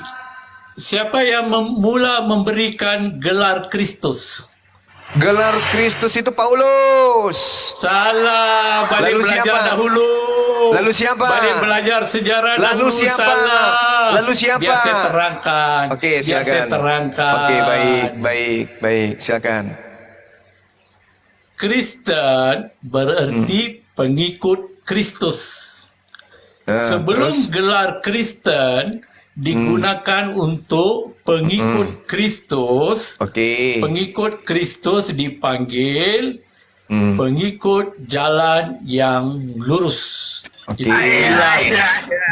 Siapa yang mula memberikan gelar Kristus? Gelar Kristus itu Paulus. Salah, balik Lalu belajar siapa? dahulu. Lalu siapa? Balik belajar sejarah Lalu dahulu. siapa? Salah. Lalu siapa? Biar saya terangkan. Oke, Biar saya silakan. terangkan. Oke, baik, silakan. Kristen berarti pengikut Kristus. Sebelum Terus? gelar Kristen digunakan untuk pengikut Kristus, Oke. pengikut Kristus dipanggil pengikut jalan yang lurus. Oke. Itu istilah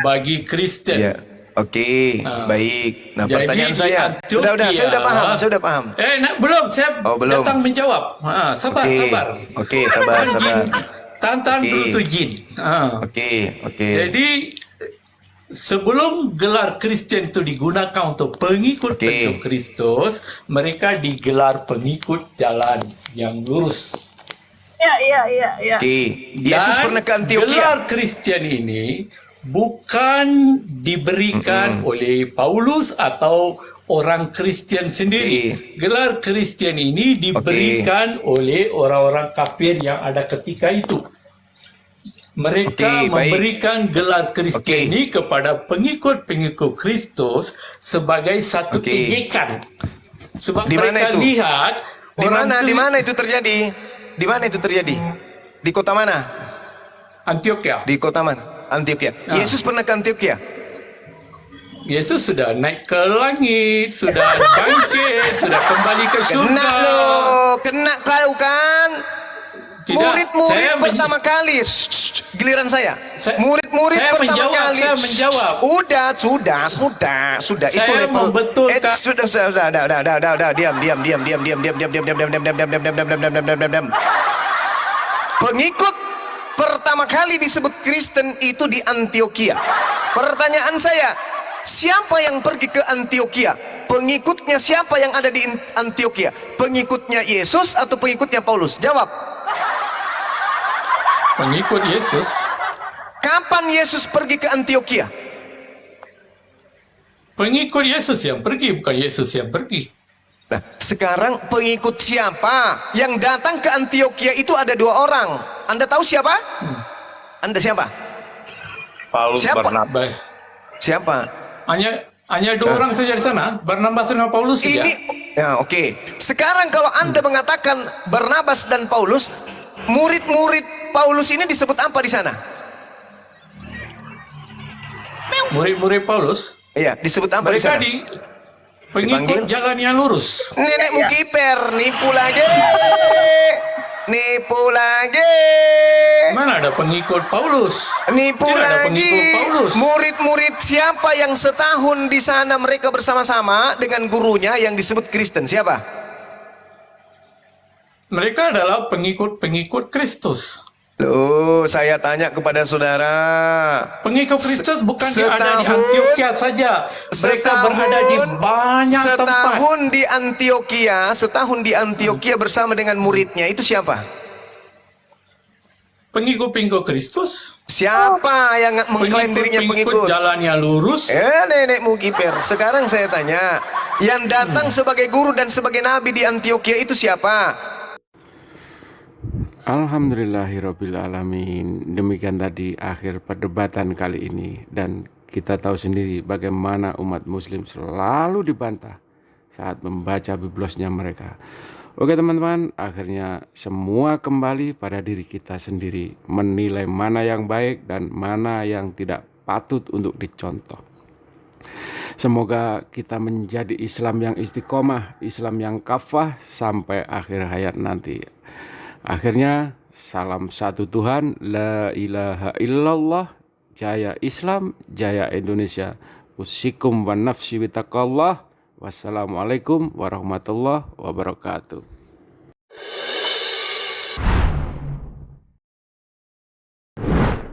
bagi Kristen. Ya. Oke, baik. Nah, Jadi pertanyaan di saya. Antioquia- Saya udah paham. Belum. Saya belum. datang menjawab. Sabar. Oke, sabar. Tantan Oke. dulu tuh Jin. Oke. Jadi sebelum gelar Kristen itu digunakan untuk pengikut Kristus, mereka digelar pengikut jalan yang lurus. Iya. Oke. Yesus Dan pernah ke Antioquia. gelar Kristen ini bukan diberikan oleh Paulus atau orang Kristen sendiri. Gelar Kristen ini diberikan oleh orang-orang kafir yang ada ketika itu. Mereka memberikan gelar Kristen ini kepada pengikut-pengikut Kristus sebagai satu ejekan. Sebab Di mana mereka itu? lihat Di mana itu terjadi? Di mana itu terjadi? Di kota mana? Antioquia. Di kota mana? Antioquia. Yesus pernah ke Antioquia. Yesus sudah naik ke langit, sudah bangkit, sudah kembali ke surga. Kena kau kan? Tidak, Murid-murid saya pertama kali. Giliran saya. Murid-murid saya pertama menjawab, kali. saya menjawab. Sudah. Saya Itu level. membetulkan. Sudah. Diam. Pengikut pertama kali disebut Kristen itu di Antioquia. Pertanyaan saya, siapa yang pergi ke Antioquia? Pengikutnya siapa yang ada di Antioquia? Pengikutnya Yesus atau pengikutnya Paulus? Jawab. Pengikut Yesus. Kapan Yesus pergi ke Antioquia? Pengikut Yesus yang pergi, bukan Yesus yang pergi. Nah, sekarang pengikut siapa yang datang ke Antioquia itu ada dua orang. Anda tahu siapa? Anda siapa? Paulus Siapa? Barnabas. Baik. Siapa? Hanya dua orang saja di sana, Barnabas dengan Paulus saja. Oke. Sekarang kalau Anda mengatakan Barnabas dan Paulus, murid-murid Paulus ini disebut apa di sana? Murid-murid Paulus. Iya, disebut apa di Mereka sana? pengikut Dipanggil? jalan yang lurus. Nenek Mukiper, nipu lagi. Mana ada pengikut Paulus? Nipu Tidak ada lagi. pengikut Paulus. Murid-murid siapa yang setahun di sana mereka bersama-sama dengan gurunya yang disebut Kristen? Siapa? Mereka adalah pengikut-pengikut Kristus. Loh, saya tanya kepada saudara. Pengikut Kristus bukan ada di setahun- Antioquia saja. Mereka berada di banyak tempat. Setahun di Antioquia bersama dengan muridnya itu siapa? Pengikut-pengikut Kristus. Siapa yang mengklaim dirinya pengikut? Jalan yang lurus. Nenek Mukiper. Sekarang saya tanya, yang datang sebagai guru dan sebagai nabi di Antioquia itu siapa? Alhamdulillahirrabbilalamin. Demikian tadi akhir perdebatan kali ini. Dan kita tahu sendiri bagaimana umat muslim selalu dibantah saat membaca biblosnya mereka. Oke teman-teman, akhirnya semua kembali pada diri kita sendiri, menilai mana yang baik dan mana yang tidak patut untuk dicontoh. Semoga kita menjadi Islam yang istiqomah, Islam yang kafah sampai akhir hayat nanti. Akhirnya, salam satu Tuhan, la ilaha illallah, jaya Islam, jaya Indonesia. Usikum wa nafsi bitaqallah. Wassalamualaikum warahmatullahi wabarakatuh.